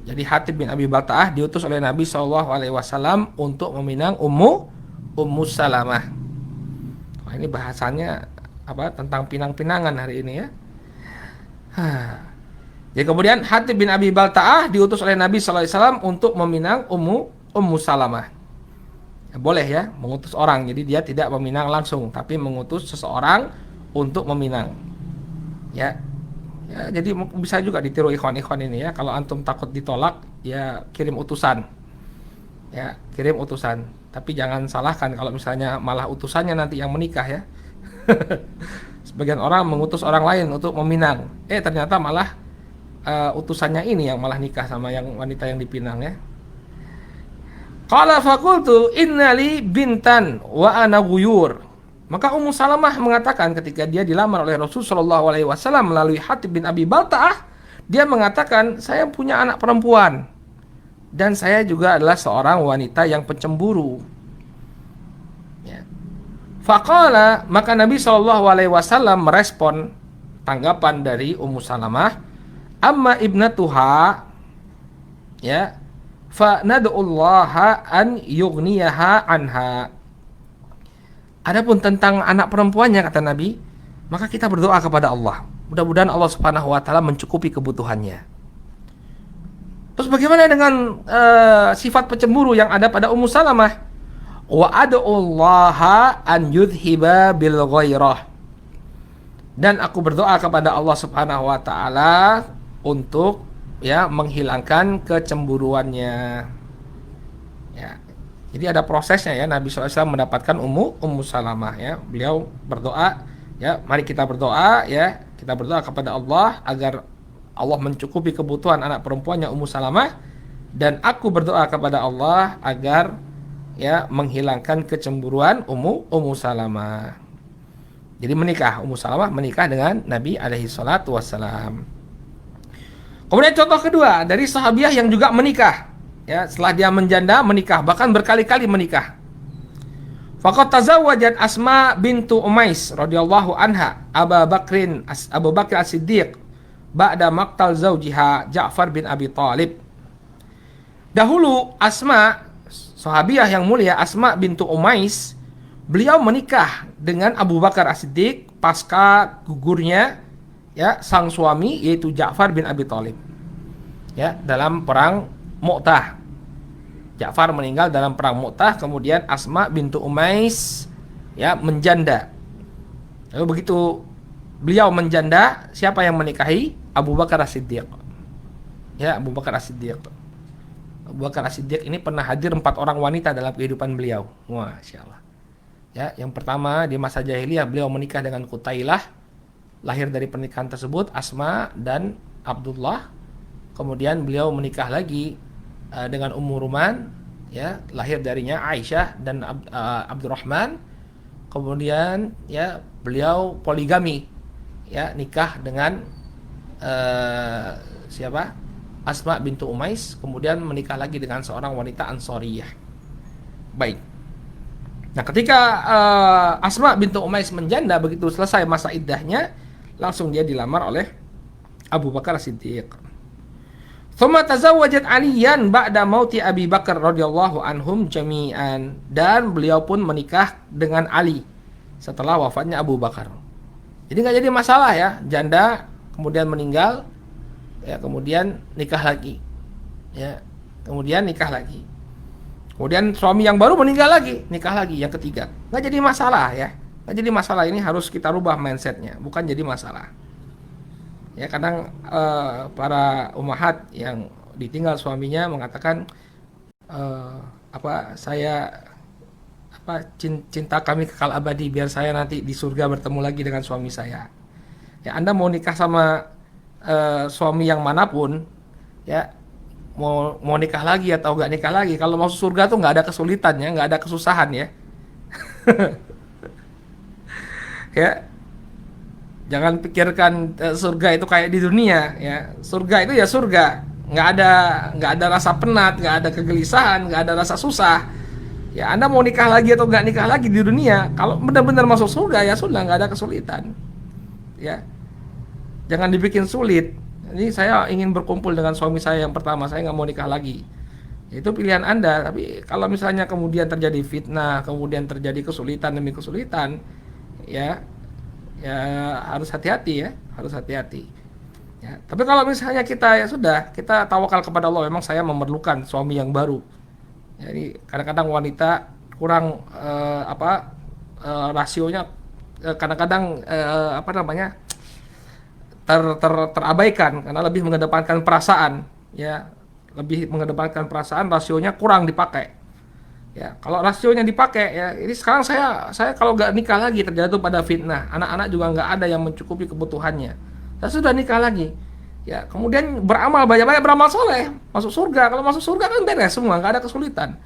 Jadi Hatib bin Abi Baltaah diutus oleh Nabi Shallallahu Alaihi Wasallam untuk meminang Ummu Salamah. Wah, ini bahasannya apa, tentang pinang-pinangan hari ini ya. Jadi kemudian Hatib bin Abi Baltaah diutus oleh Nabi Shallallahu Alaihi Wasallam untuk meminang Ummu Salamah. Ya, boleh ya mengutus orang, jadi dia tidak meminang langsung, tapi mengutus seseorang untuk meminang. Ya, ya jadi bisa juga ditiru ikhwan-ikhwan ini ya. Kalau antum takut ditolak, ya kirim utusan. Ya, kirim utusan. Tapi jangan salahkan kalau misalnya malah utusannya nanti yang menikah ya. Sebagian orang mengutus orang lain untuk meminang, ternyata malah utusannya ini yang malah nikah sama yang wanita yang dipinang ya. Qala faqultu innali bintan wa ana ghuyur. Maka Ummu Salamah mengatakan ketika dia dilamar oleh Rasul sallallahu alaihi wasallam melalui Hatib bin Abi Baltaah, dia mengatakan, saya punya anak perempuan dan saya juga adalah seorang wanita yang pencemburu. Ya. Faqala, maka Nabi sallallahu alaihi wasallam merespon tanggapan dari Ummu Salamah, amma ibnatuha, ya, fa nad'ullaha an yughniyaha anha. Adapun tentang anak perempuannya, kata Nabi, maka kita berdoa kepada Allah, mudah-mudahan Allah Subhanahu wa taala mencukupi kebutuhannya. Terus bagaimana dengan sifat pencemburu yang ada pada Ummu Salamah? Wa ad'ullaha an yudhiba bil ghairah. Dan aku berdoa kepada Allah Subhanahu wa taala untuk ya menghilangkan kecemburuannya. Ya. Jadi ada prosesnya ya, Nabi SAW mendapatkan Ummu Salamah ya. Beliau berdoa ya, mari kita berdoa ya. Kita berdoa kepada Allah agar Allah mencukupi kebutuhan anak perempuannya Ummu Salamah, dan aku berdoa kepada Allah agar ya menghilangkan kecemburuan Ummu Salamah. Jadi Ummu Salamah menikah dengan Nabi alaihi salatu wassalam. Kemudian contoh kedua dari sahabiah yang juga menikah, ya, setelah dia menjanda menikah, bahkan berkali-kali menikah. Faqad tazawwajat Asma bintu Umais radhiyallahu anha Abu Bakr As-Siddiq ba'da maqtal zaujiha Ja'far bin Abi Thalib. Dahulu Asma, sahabiah yang mulia Asma bintu Umais, beliau menikah dengan Abu Bakar As-Siddiq pasca gugurnya ya sang suami yaitu Ja'far bin Abi Thalib ya dalam perang Mu'tah. Ja'far meninggal dalam perang Mu'tah, kemudian Asma bintu Umais ya menjanda. Lalu begitu beliau menjanda, siapa yang menikahi? Abu Bakar As-Siddiq. Ya, Abu Bakar As-Siddiq. Abu Bakar As-Siddiq ini pernah hadir 4 orang wanita dalam kehidupan beliau. Masya Allah. Ya, yang pertama di masa jahiliyah beliau menikah dengan Qutailah. Lahir dari pernikahan tersebut Asma dan Abdullah. Kemudian beliau menikah lagi dengan Ummu Ruman, ya, lahir darinya Aisyah dan Abdurrahman. Kemudian ya beliau poligami, ya, nikah dengan siapa? Asma bintu Umais. Kemudian menikah lagi dengan seorang wanita Ansariyah. Baik. Nah, ketika Asma bintu Umais menjanda, begitu selesai masa iddahnya, langsung dia dilamar oleh Abu Bakar Siddiq. Tsumma tazawwajat Aliyan ba'da mauti Abi Bakar radhiyallahu anhum jami'an, dan beliau pun menikah dengan Ali setelah wafatnya Abu Bakar. Jadi enggak jadi masalah ya, janda kemudian meninggal, ya, kemudian nikah lagi. Ya, kemudian nikah lagi. Kemudian suami yang baru meninggal lagi, nikah lagi yang ketiga. Enggak jadi masalah ya. Enggak jadi masalah, ini harus kita rubah mindsetnya, bukan jadi masalah. Ya, kadang para ummahat yang ditinggal suaminya mengatakan cinta kami kekal abadi, biar saya nanti di surga bertemu lagi dengan suami saya. Ya, Anda mau nikah sama suami yang manapun, ya, mau nikah lagi atau nggak nikah lagi, kalau masuk surga tuh nggak ada kesulitannya, nggak ada kesusahan ya. Ya, jangan pikirkan surga itu kayak di dunia ya. Surga itu ya surga, nggak ada rasa penat, nggak ada kegelisahan, nggak ada rasa susah Ya, Anda mau nikah lagi atau nggak nikah lagi di dunia, kalau benar-benar masuk surga ya sudah, nggak ada kesulitan. Ya, jangan dibikin sulit. Ini saya ingin berkumpul dengan suami saya yang pertama, saya nggak mau nikah lagi. Itu pilihan Anda. Tapi kalau misalnya kemudian terjadi fitnah, kemudian terjadi kesulitan demi kesulitan, ya, ya harus hati-hati ya, harus hati-hati. Ya, tapi kalau misalnya kita ya sudah, kita tawakal kepada Allah. Memang saya memerlukan suami yang baru. Jadi kadang-kadang wanita kurang rasionya, kadang-kadang apa namanya, terabaikan karena lebih mengedepankan perasaan, ya, lebih mengedepankan perasaan, rasionya kurang dipakai. Ya, kalau rasionya dipakai, ya, ini sekarang saya kalau nggak nikah lagi terjatuh pada fitnah, anak-anak juga nggak ada yang mencukupi kebutuhannya. Saya sudah nikah lagi, ya, kemudian beramal banyak-banyak, beramal soleh, masuk surga. Kalau masuk surga kan beres semua, nggak ada kesulitan.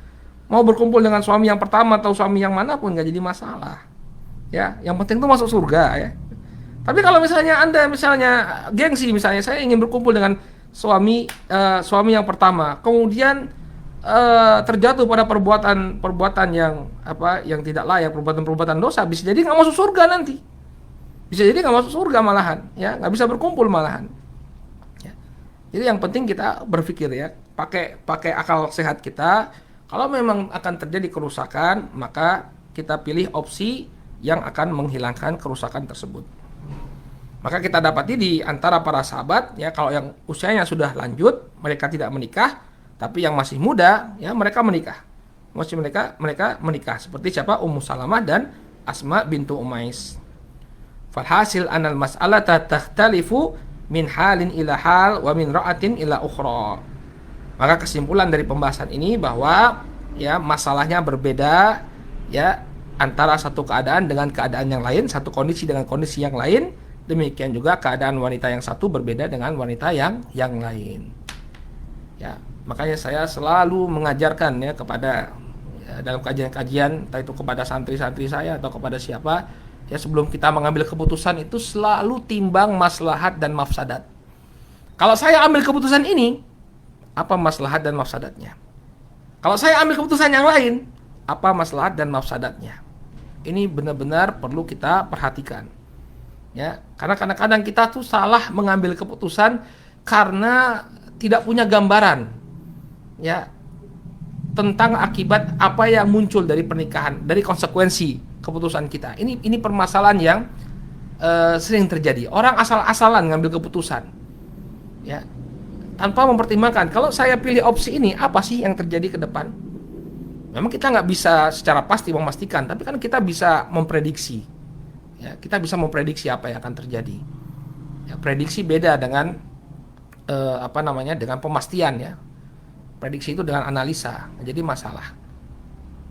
Mau berkumpul dengan suami yang pertama atau suami yang manapun nggak jadi masalah. Ya, yang penting tuh masuk surga ya. Tapi kalau misalnya Anda gengsi, misalnya saya ingin berkumpul dengan suami yang pertama, kemudian terjatuh pada perbuatan yang tidak layak, perbuatan dosa, bisa jadi nggak masuk surga nanti. Bisa jadi nggak masuk surga malahan, ya, nggak bisa berkumpul malahan. Ya. Jadi yang penting kita berpikir ya, pakai akal sehat kita. Kalau memang akan terjadi kerusakan, maka kita pilih opsi yang akan menghilangkan kerusakan tersebut. Maka kita dapati di antara para sahabat, ya, kalau yang usianya sudah lanjut, mereka tidak menikah, tapi yang masih muda, ya, mereka menikah. Mereka menikah. Seperti siapa? Ummu Salamah dan Asma bintu Umais. Falhasil anal mas'alata takhtalifu min halin ila hal wa min ra'atin ila ukhra. Maka kesimpulan dari pembahasan ini bahwa, ya, masalahnya berbeda, ya, antara satu keadaan dengan keadaan yang lain, satu kondisi dengan kondisi yang lain. Demikian juga keadaan wanita yang satu berbeda dengan wanita yang lain. Ya, makanya saya selalu mengajarkan ya kepada, ya, dalam kajian-kajian, entah itu kepada santri-santri saya atau kepada siapa, ya, sebelum kita mengambil keputusan itu selalu timbang maslahat dan mafsadat. Kalau saya ambil keputusan ini, apa maslahat dan mafsadatnya? Kalau saya ambil keputusan yang lain, apa maslahat dan mafsadatnya? Ini benar-benar perlu kita perhatikan. Ya, karena kadang-kadang kita tuh salah mengambil keputusan karena tidak punya gambaran, ya, tentang akibat apa yang muncul dari pernikahan, dari konsekuensi keputusan kita. Ini permasalahan yang sering terjadi. Orang asal-asalan ngambil keputusan, ya, tanpa mempertimbangkan, kalau saya pilih opsi ini, apa sih yang terjadi ke depan? Memang kita nggak bisa secara pasti memastikan, tapi kan kita bisa memprediksi. Ya, kita bisa memprediksi apa yang akan terjadi. Ya, prediksi beda dengan dengan pemastian, ya. Prediksi itu dengan analisa, jadi masalah.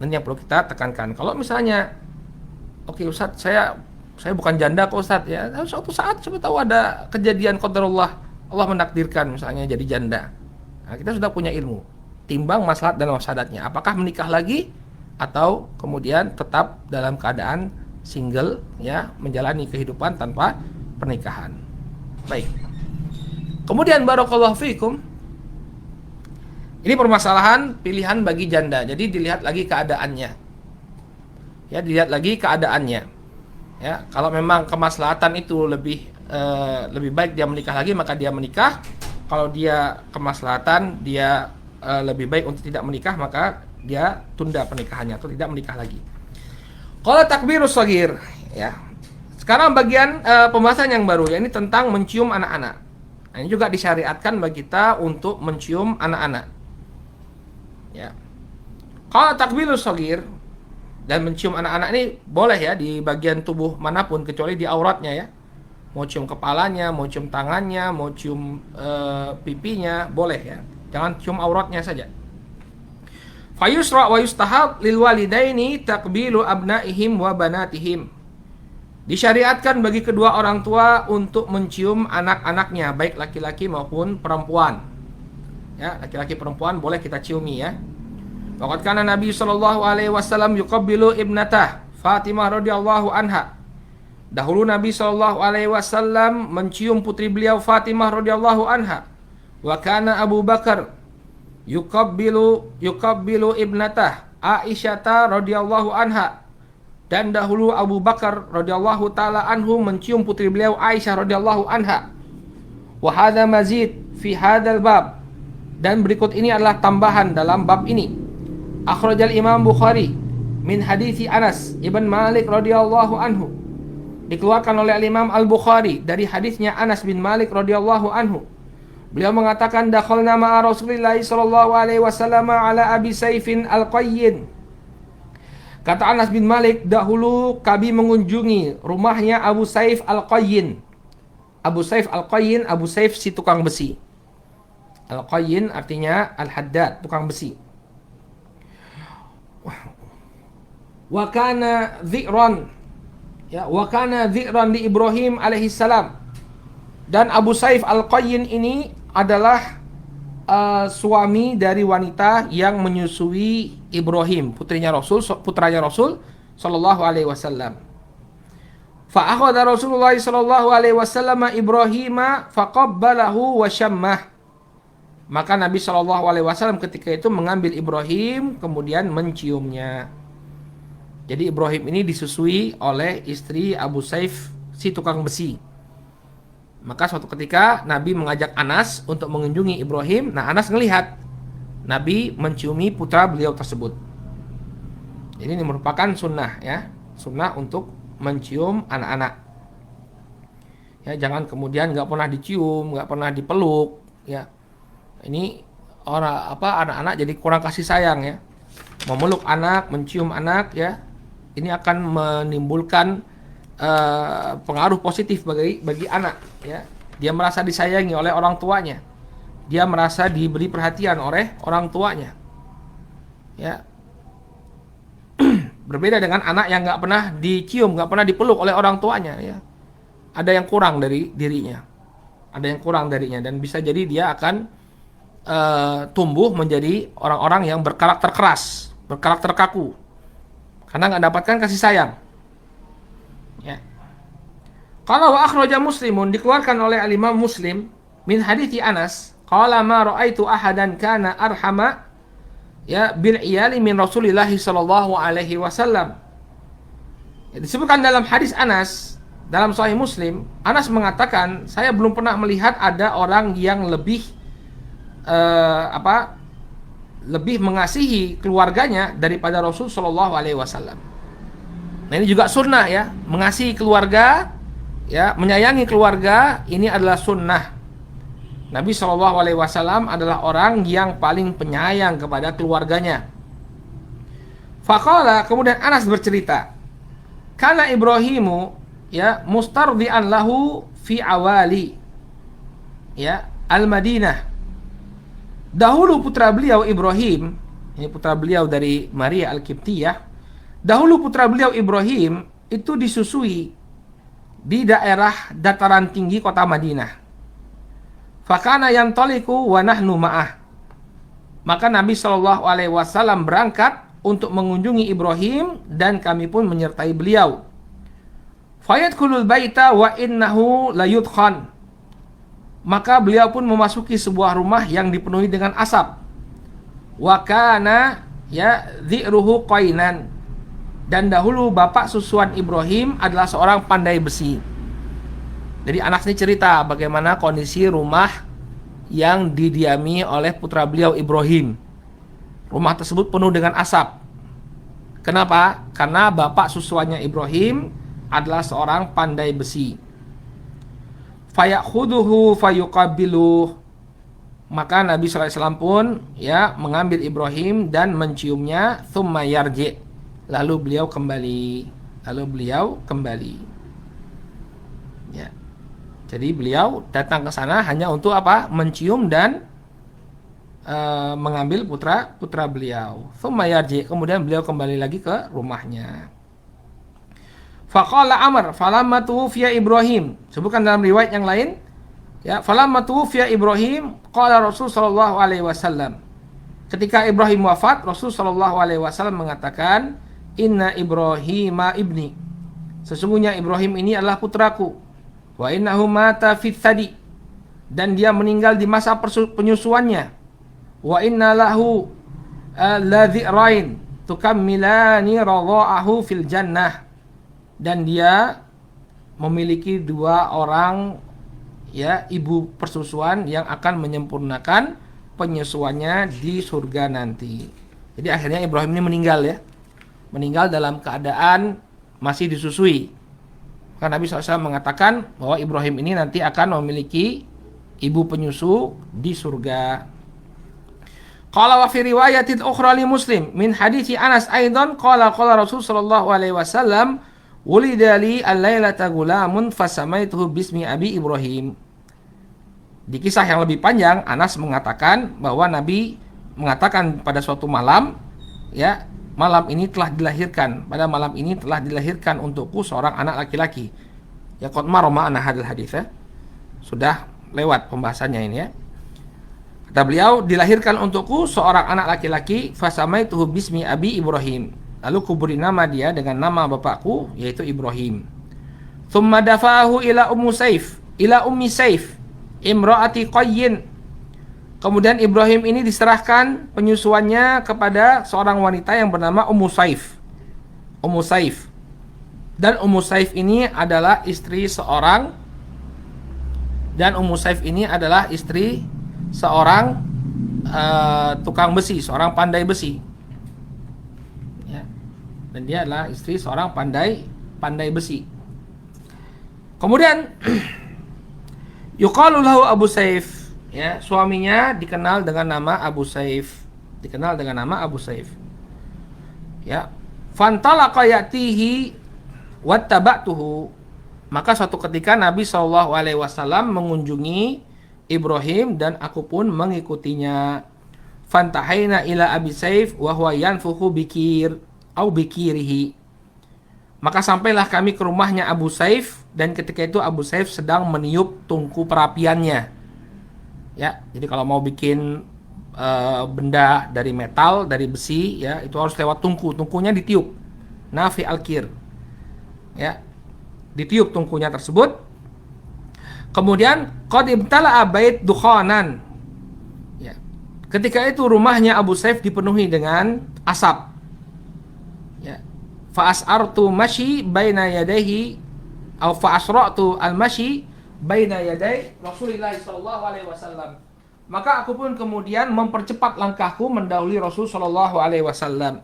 Dan yang perlu kita tekankan, kalau misalnya, oke, Ustadz, saya bukan janda kok, Ustadz, ya. Suatu saat coba tahu ada kejadian qadarullah, Allah menakdirkan misalnya jadi janda. Nah, kita sudah punya ilmu, timbang maslahat dan mafsadatnya. Apakah menikah lagi atau kemudian tetap dalam keadaan single, ya, menjalani kehidupan tanpa pernikahan. Baik. Kemudian barakallahu fiikum, ini permasalahan pilihan bagi janda. Jadi dilihat lagi keadaannya. Ya, dilihat lagi keadaannya. Ya, kalau memang kemaslahatan itu lebih baik dia menikah lagi, maka dia menikah. Kalau dia kemaslahatan dia lebih baik untuk tidak menikah, maka dia tunda pernikahannya atau tidak menikah lagi. Qala takbirus shaghir, ya. Sekarang bagian pembahasan yang baru, ya, ini tentang mencium anak-anak. Nah, ini juga disyariatkan bagi kita untuk mencium anak-anak. Ya. Qala takbirus shaghir, dan mencium anak-anak ini boleh, ya, di bagian tubuh manapun kecuali di auratnya, ya. Mau cium kepalanya, mau cium tangannya, mau cium pipinya, boleh, ya. Jangan cium auratnya saja. Fayusra wa yustahab lil walidaini takbilu abnaihim wa banatihim. Disyariatkan bagi kedua orang tua untuk mencium anak-anaknya, baik laki-laki maupun perempuan. Ya, laki-laki perempuan boleh kita ciumi, ya. Waqad kana Nabi sallallahu alaihi wasallam yuqabbilu ibnatah Fatimah radhiyallahu anha. Dahulu Nabi sallallahu alaihi wasallam mencium putri beliau Fatimah radhiyallahu anha. Wa kana Abu Bakar yuqabbilu ibnatah Aisyata radhiyallahu anha, dan dahulu Abu Bakar radhiyallahu taala anhu mencium putri beliau Aisyah radhiyallahu anha. Wa hadza mazid fi hadzal bab, dan berikut ini adalah tambahan dalam bab ini. Akhrajal Imam Bukhari min hadithi Anas ibn Malik radhiyallahu anhu, dikeluarkan oleh Imam Al-Bukhari dari hadisnya Anas bin Malik radhiyallahu anhu. Beliau mengatakan, dakhalna ma'a Rasulillah sallallahu alaihi wasallam ala Abi Saifin Al-Qayyin. Kata Anas bin Malik, dahulu kami mengunjungi rumahnya Abu Saif Al-Qayyin. Abu Saif Al-Qayyin, Abu Saif si tukang besi. Al-Qayyin artinya Al-Haddad, tukang besi. Wa kana dhi'ran, ya, wa kana dhi'ran li Ibrahim alaihi salam. Dan Abu Saif Al-Qayyin ini adalah suami dari wanita yang menyusui Ibrahim, putranya Rasul sallallahu alaihi wasallam. Fa akhadha Rasulullah sallallahu alaihi wasallam Ibrahima faqabbalahu wa syammah. Maka Nabi sallallahu alaihi wasallam ketika itu mengambil Ibrahim kemudian menciumnya. Jadi Ibrahim ini disusui oleh istri Abu Saif si tukang besi. Maka suatu ketika Nabi mengajak Anas untuk mengunjungi Ibrahim. Nah, Anas melihat Nabi menciumi putra beliau tersebut. Jadi ini merupakan sunnah, ya, sunnah untuk mencium anak-anak. Ya, jangan kemudian nggak pernah dicium, nggak pernah dipeluk. Ya, ini anak-anak jadi kurang kasih sayang, ya. Memeluk anak, mencium anak, ya, ini akan menimbulkan pengaruh positif bagi anak, ya. Dia merasa disayangi oleh orang tuanya, dia merasa diberi perhatian oleh orang tuanya, ya. Berbeda dengan anak yang nggak pernah dicium, nggak pernah dipeluk oleh orang tuanya, ya. Ada yang kurang dari dirinya, dan bisa jadi dia akan tumbuh menjadi orang-orang yang berkarakter keras, berkarakter kaku, karena nggak dapatkan kasih sayang. Ya. Kalau akhraja Muslimun, dikeluarkan oleh Imam Muslim min hadithi Anas, qala ma ra'aitu ahadan kana arhama, ya, bil iyali min Rasulillah sallallahu alaihi wasallam. Ya, disebutkan dalam hadis Anas dalam Sahih Muslim, Anas mengatakan, saya belum pernah melihat ada orang yang lebih lebih mengasihi keluarganya daripada Rasul sallallahu alaihi wasallam. Nah, ini juga sunnah, ya, mengasihi keluarga, ya, menyayangi keluarga, ini adalah sunnah. Nabi Shallallahu Alaihi Wasallam adalah orang yang paling penyayang kepada keluarganya. Faqala, kemudian Anas bercerita, kana Ibrahimu, ya, mustardian lahu fi awali, ya, al-Madinah. Dahulu putra beliau Ibrahim, ini putra beliau dari Maria Al-Qibtiyah. Dahulu putra beliau Ibrahim itu disusui di daerah dataran tinggi kota Madinah. Fakana yantaliku wa nahnu ma'ah. Maka Nabi Shallallahu alaihi wasallam berangkat untuk mengunjungi Ibrahim dan kami pun menyertai beliau. Fayadkhulul baita wa innahu layudkhan. Maka beliau pun memasuki sebuah rumah yang dipenuhi dengan asap. Wa kana, ya, dhi'ruhu qainan. Dan dahulu bapak susuan Ibrahim adalah seorang pandai besi. Jadi Anas ini cerita bagaimana kondisi rumah yang didiami oleh putra beliau Ibrahim. Rumah tersebut penuh dengan asap. Kenapa? Karena bapak susuannya Ibrahim adalah seorang pandai besi. Fayakhuduhu fayuqabiluh. Maka Nabi sallallahu alaihi wasallam pun, ya, mengambil Ibrahim dan menciumnya, thumma yarji'. Lalu beliau kembali. Ya. Jadi beliau datang ke sana hanya untuk apa? Mencium dan mengambil putra beliau. Thumma yarji', kemudian beliau kembali lagi ke rumahnya. Faqala Amr, falamma tuwfiya Ibrahim. Sebutkan dalam riwayat yang lain, ya, falamma tuwfiya Ibrahim, qala Rasul sallallahu alaihi wasallam. Ketika Ibrahim wafat, Rasul sallallahu alaihi wasallam mengatakan, inna Ibrahima ibni, sesungguhnya Ibrahim ini adalah putraku. Wa innahu mata fit thadi, dan dia meninggal di masa penyusuannya. Wa inna lahu ladhi'rain, tukammilani radha'ahu fil jannah, dan dia memiliki 2 orang ya ibu persusuan yang akan menyempurnakan penyusuannya di surga nanti. Jadi akhirnya Ibrahim ini meninggal ya. Meninggal dalam keadaan masih disusui. Karena Nabi SAW mengatakan bahwa Ibrahim ini nanti akan memiliki ibu penyusu di surga. Qala wa fi riwayatin ukhra li Muslim min hadithi Anas aidan qala Rasul sallallahu alaihi wasallam wulida li al-lailata gulamun fasamaituhu bismi abi Ibrahim. Di kisah yang lebih panjang Anas mengatakan bahwa Nabi mengatakan pada suatu malam, ya, malam ini telah dilahirkan, pada malam ini telah dilahirkan untukku seorang anak laki-laki. Ya, qad marama ana hadil hadits ya. Sudah lewat pembahasannya ini ya. Kata beliau, dilahirkan untukku seorang anak laki-laki, fasamaituhu bismi abi Ibrahim. Lalu kuberi nama dia dengan nama bapakku, yaitu Ibrahim. Tsumma dafahu ila ummi Saif imraati Qayyin. Kemudian Ibrahim ini diserahkan penyusuannya kepada seorang wanita yang bernama Ummu Saif. Dan Ummu Saif ini adalah istri seorang tukang besi, seorang pandai besi. Ya. Dan dia adalah istri seorang pandai besi. Kemudian yuqalu lahu Abu Saif. Ya, suaminya dikenal dengan nama Abu Saif. Ya, fantalaqa ya'tihi wattaba'tuhu. Maka suatu ketika Nabi SAW mengunjungi Ibrahim dan aku pun mengikutinya. Fantahaina ila Abi Saif wa huwa yanfukhu bikirihi. Maka sampailah kami ke rumahnya Abu Saif, dan ketika itu Abu Saif sedang meniup tungku perapiannya. Ya, jadi kalau mau bikin benda dari metal, dari besi, ya itu harus lewat tungkunya ditiup. Nafi al-kir. Ya, ditiup tungkunya tersebut. Kemudian qad ibtala'a bait dukhanan. Ya. Ketika itu rumahnya Abu Saif dipenuhi dengan asap. Ya. Fa as'artu mashi baina yadayhi atau fa asra'tu al-mashi baina yaday Rasulullah sallallahu alaihi wasallam. Maka aku pun kemudian mempercepat langkahku mendahului Rasul sallallahu alaihi wasallam.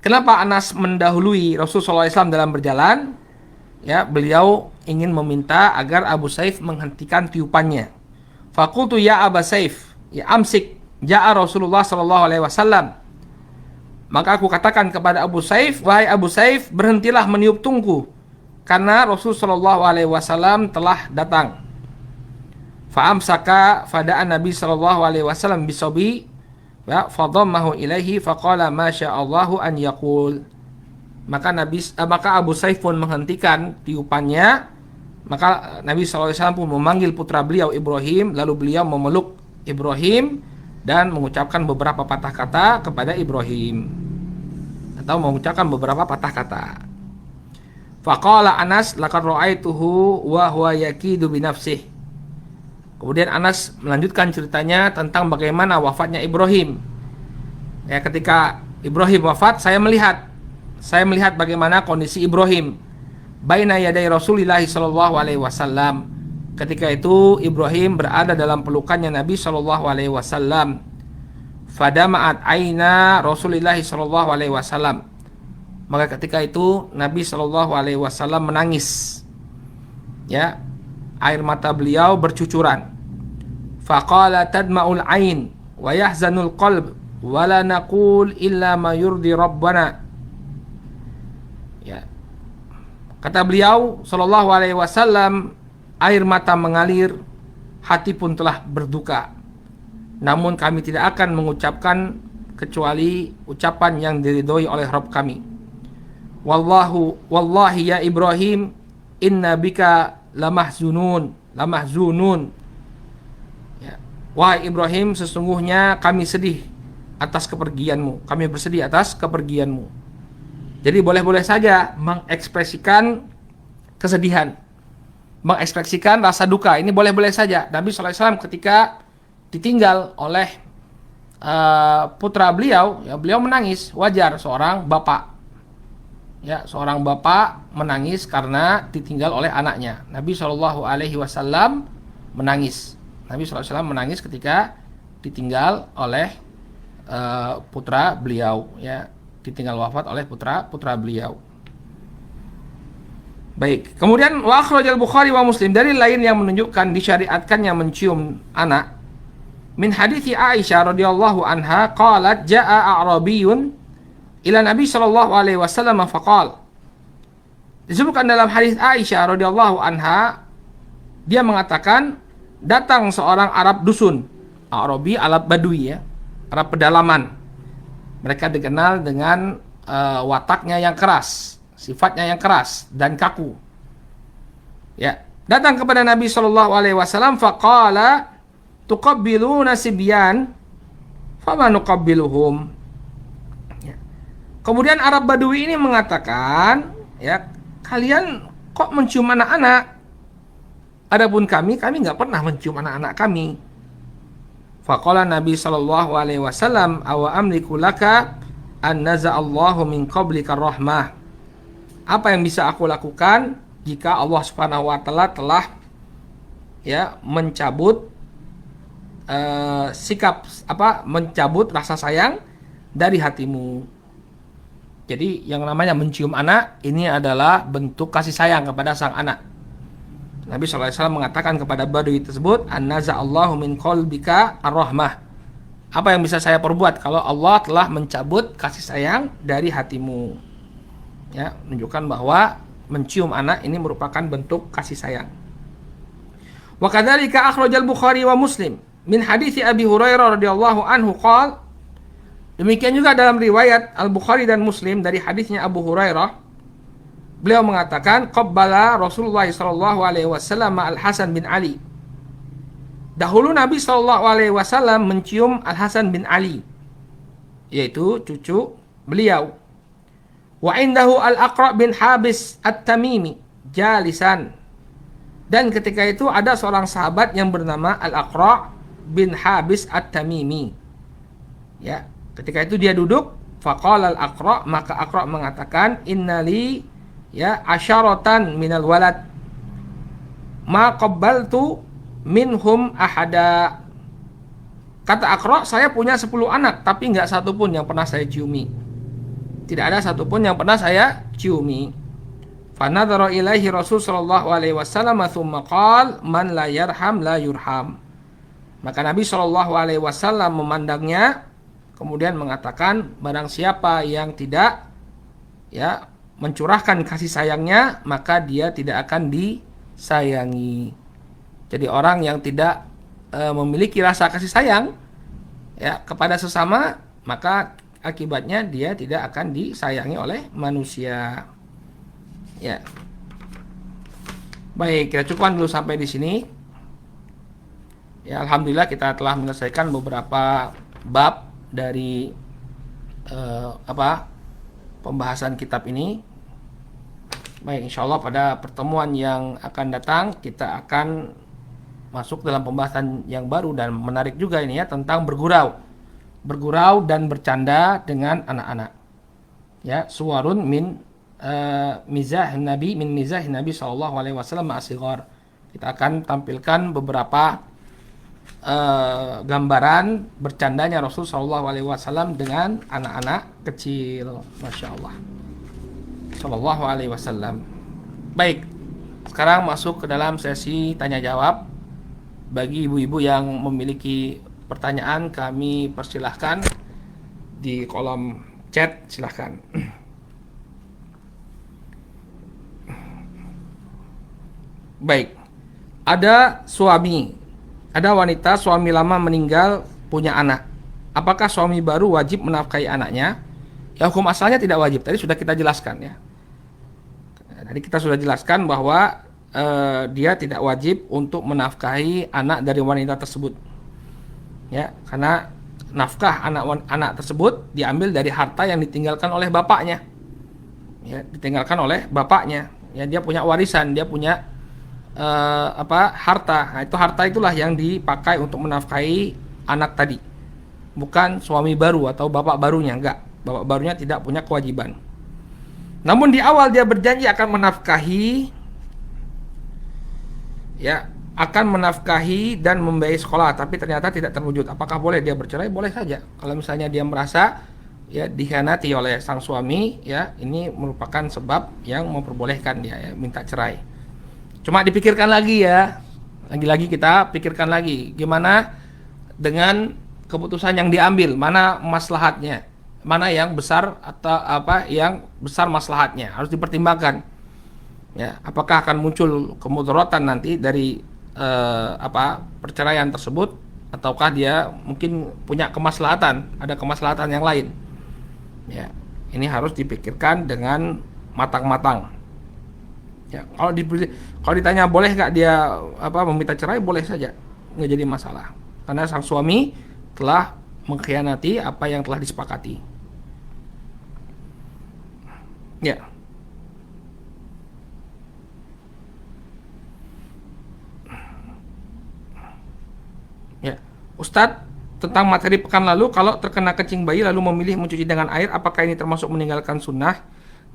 Kenapa Anas mendahului Rasul sallallahu alaihi wasallam dalam berjalan? Ya, beliau ingin meminta agar Abu Saif menghentikan tiupannya. Faqultu ya Aba Saif, ya amsik, ja'a Rasulullah sallallahu alaihi wasallam. Maka aku katakan kepada Abu Saif, wahai Abu Saif, berhentilah meniup tungku, karena Rasul sallallahu alaihi wasallam telah datang. Fa'amsaka fada'an Nabi sallallahu alaihi wasallam bisabi wa fadammahu ilaihi faqala ma sya'allahu an yaqul. Maka Abu Saif pun menghentikan tiupannya. Maka Nabi sallallahu alaihi wasallam pun memanggil putra beliau Ibrahim, lalu beliau memeluk Ibrahim dan mengucapkan beberapa patah kata kepada Ibrahim, atau mengucapkan beberapa patah kata. Faqala Anas laqad ra'aituhu wa huwa yakidu bi nafsihi. Kemudian Anas melanjutkan ceritanya tentang bagaimana wafatnya Ibrahim. Ya, ketika Ibrahim wafat, saya melihat bagaimana kondisi Ibrahim baina yaday Rasulillah sallallahu alaihi wasallam. Ketika itu Ibrahim berada dalam pelukannya Nabi sallallahu alaihi wasallam. Fadama'at aina Rasulillah sallallahu alaihi wasallam. Maka ketika itu Nabi sallallahu alaihi wasallam menangis. Ya, air mata beliau bercucuran. Faqala tadma'ul ain wa yahzanul qalb wa la naqul illa ma yurdi rabbana. Ya. Kata beliau sallallahu alaihi wasallam, air mata mengalir, hati pun telah berduka. Namun kami tidak akan mengucapkan kecuali ucapan yang diridhoi oleh Rabb kami. Wallahi ya Ibrahim, inna bika lamahzunun. Ya. Wahai Ibrahim, sesungguhnya kami sedih atas kepergianmu. Kami bersedih atas kepergianmu. Jadi boleh-boleh saja mengekspresikan kesedihan, mengekspresikan rasa duka. Ini boleh-boleh saja. Nabi SAW ketika ditinggal oleh putra beliau, ya beliau menangis, wajar seorang bapak. Ya, seorang bapak menangis karena ditinggal oleh anaknya. Nabi Shallallahu Alaihi Wasallam menangis. Nabi Shallallahu Alaihi Wasallam menangis ketika ditinggal oleh putra beliau, ya, ditinggal wafat oleh putra beliau. Baik. Kemudian wa akhrajal Bukhari wa Muslim, dari lain yang menunjukkan disyariatkannya mencium anak. Min hadithi Aisyah radhiyallahu anha qalat jaa a'rabiyyun ila Nabi sallallahu alaihi wasallam faqal. Disebutkan dalam hadis Aisyah radhiyallahu anha, dia mengatakan datang seorang Arab dusun. Arabi, Arab Badui, ya, Arab pedalaman. Mereka dikenal dengan wataknya yang keras, sifatnya yang keras dan kaku. Ya, datang kepada Nabi sallallahu alaihi wasallam faqala tuqabbiluna sibyan fama nuqabbiluhum. Kemudian Arab Badui ini mengatakan, ya, kalian kok mencium anak-anak? Adapun kami nggak pernah mencium anak-anak kami. Faqala Nabi sallallahu alaihi wasallam, awa amliku laka an naza'allahu min qablika rahmah. Apa yang bisa aku lakukan jika Allah Subhanahu wa taala telah, ya, mencabut mencabut rasa sayang dari hatimu. Jadi yang namanya mencium anak ini adalah bentuk kasih sayang kepada sang anak. Nabi SAW mengatakan kepada Badui tersebut, an-naza'allahu min qalbika ar-rahmah. Apa yang bisa saya perbuat kalau Allah telah mencabut kasih sayang dari hatimu? Ya, menunjukkan bahwa mencium anak ini merupakan bentuk kasih sayang. Wa kadzalika akhrajal Bukhari wa Muslim min hadits Abi Hurairah radhiyallahu anhu qala. Demikian juga dalam riwayat Al-Bukhari dan Muslim dari hadisnya Abu Hurairah, beliau mengatakan qabbala Rasulullah sallallahu alaihi wasallam Al-Hasan bin Ali. Dahulu Nabi sallallahu alaihi wasallam mencium Al-Hasan bin Ali, yaitu cucu beliau. Wa indahu Al-Aqra' bin Habis At-Tamimi jalisan. Dan ketika itu ada seorang sahabat yang bernama Al-Aqra' bin Habis At-Tamimi. Ya, ketika itu dia duduk, faqala al-Aqra', maka Aqra' mengatakan, innali, ya, asyaratan minal walad ma qabbaltu minhum ahada. Kata Aqra', saya punya 10 anak, tapi enggak satu pun yang pernah saya ciumi. Tidak ada satu pun yang pernah saya ciumi. Fa nadhara ilaihi Rasul sallallahu alaihi wasallam tsumma qala man la yarham la yurham. Maka Nabi sallallahu alaihi wasallam memandangnya, kemudian mengatakan, barang siapa yang tidak, ya, mencurahkan kasih sayangnya, maka dia tidak akan disayangi. Jadi orang yang tidak memiliki rasa kasih sayang, ya, kepada sesama, maka akibatnya dia tidak akan disayangi oleh manusia. Ya. Baik, kita cukupkan dulu sampai di sini. Ya, alhamdulillah kita telah menyelesaikan beberapa bab dari pembahasan kitab ini. Baik, insyaallah pada pertemuan yang akan datang kita akan masuk dalam pembahasan yang baru dan menarik juga ini, ya, tentang bergurau dan bercanda dengan anak-anak. Ya, suwarun min mizah Nabi sallallahu alaihi wasallam ma'asighar. Kita akan tampilkan beberapa gambaran bercandanya Rasul sallallahu alaihi wasallam dengan anak-anak kecil. Masyaallah. Sallallahu alaihi wasallam. Baik. Sekarang masuk ke dalam sesi tanya jawab. Bagi ibu-ibu yang memiliki pertanyaan, kami persilahkan di kolom chat, silahkan. Baik. Ada wanita suami lama meninggal punya anak. Apakah suami baru wajib menafkahi anaknya? Ya, hukum asalnya tidak wajib. Tadi sudah kita jelaskan, ya. Tadi kita sudah jelaskan bahwa dia tidak wajib untuk menafkahi anak dari wanita tersebut. Ya, karena nafkah anak tersebut diambil dari harta yang ditinggalkan oleh bapaknya. Ya, ditinggalkan oleh bapaknya. Ya, dia punya warisan, dia punya harta. Nah, itu harta itulah yang dipakai untuk menafkahi anak tadi. bukan suami baru atau bapak barunya, enggak. Bapak barunya tidak punya kewajiban. Namun di awal dia berjanji akan menafkahi, ya, akan menafkahi dan membiayai sekolah, tapi ternyata tidak terwujud. Apakah boleh dia bercerai? Boleh saja. Kalau misalnya dia merasa ya dikhianati oleh sang suami, ya ini merupakan sebab yang memperbolehkan dia ya minta cerai. Cuma dipikirkan lagi ya. Lagi-lagi kita pikirkan lagi gimana dengan keputusan yang diambil, mana maslahatnya, mana yang besar atau apa yang besar maslahatnya, harus dipertimbangkan. Ya, apakah akan muncul kemudaratan nanti dari perceraian tersebut, ataukah dia mungkin punya kemaslahatan, ada kemaslahatan yang lain. Ya, ini harus dipikirkan dengan matang-matang. Ya, kalau ditanya boleh nggak dia meminta cerai, boleh saja, nggak jadi masalah, karena sang suami telah mengkhianati apa yang telah disepakati. Ya. Ya, Ustadz, tentang materi pekan lalu, kalau terkena kencing bayi lalu memilih mencuci dengan air, apakah ini termasuk meninggalkan sunnah?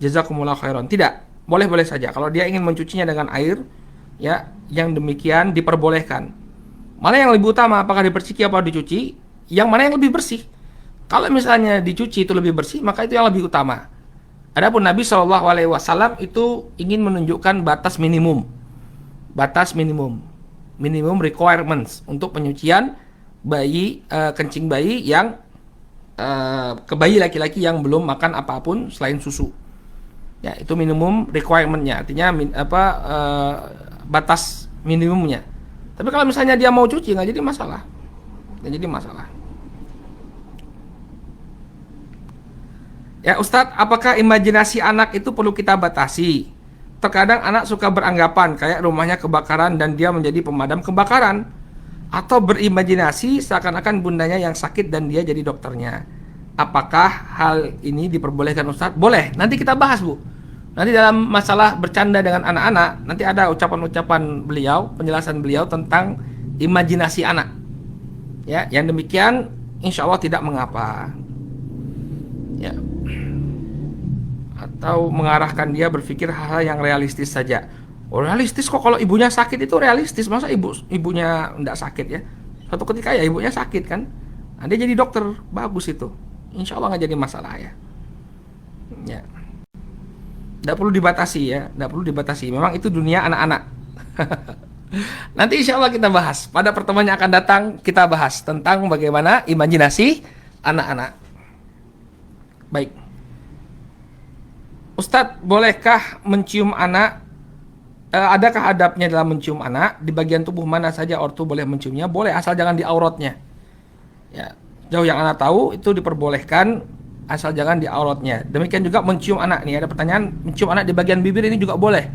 Jazakumullah khairan. Tidak, boleh-boleh saja. Kalau dia ingin mencucinya dengan air, ya, yang demikian diperbolehkan. Mana yang lebih utama, apakah diperciki atau dicuci? Yang mana yang lebih bersih? Kalau misalnya dicuci itu lebih bersih, maka itu yang lebih utama. Adapun Nabi SAW itu ingin menunjukkan batas minimum, minimum requirements untuk penyucian bayi, kencing bayi yang ke bayi laki-laki yang belum makan apapun selain susu. Ya, itu minimum requirementnya, artinya batas minimumnya. Tapi kalau misalnya dia mau cuci, nggak jadi masalah. Ya Ustadz, apakah imajinasi anak itu perlu kita batasi? Terkadang anak suka beranggapan kayak rumahnya kebakaran dan dia menjadi pemadam kebakaran, atau berimajinasi seakan-akan bundanya yang sakit dan dia jadi dokternya. Apakah hal ini diperbolehkan Ustadz? Boleh, nanti kita bahas Bu. Nanti dalam masalah bercanda dengan anak-anak, nanti ada ucapan-ucapan beliau, penjelasan beliau tentang imajinasi anak. Ya, yang demikian insya Allah tidak mengapa. Ya, atau mengarahkan dia berpikir hal-hal yang realistis saja. Oh, realistis kok, kalau ibunya sakit itu realistis. Masa ibunya enggak sakit ya? Suatu ketika ya ibunya sakit kan. Nah, dia jadi dokter, bagus itu. Insya Allah nggak jadi masalah ya. Ya. Nggak perlu dibatasi ya, nggak perlu dibatasi. Memang itu dunia anak-anak. Nanti insya Allah kita bahas. Pada pertemuan yang akan datang kita bahas tentang bagaimana imajinasi anak-anak. Baik. Ustadz, bolehkah mencium anak? Adakah adabnya dalam mencium anak? Di bagian tubuh mana saja ortu boleh menciumnya? Boleh, asal jangan di auratnya. Ya, jauh yang anak tahu itu diperbolehkan, asal jangan di auratnya. Demikian juga mencium anak. Nih ada pertanyaan, mencium anak di bagian bibir ini juga boleh.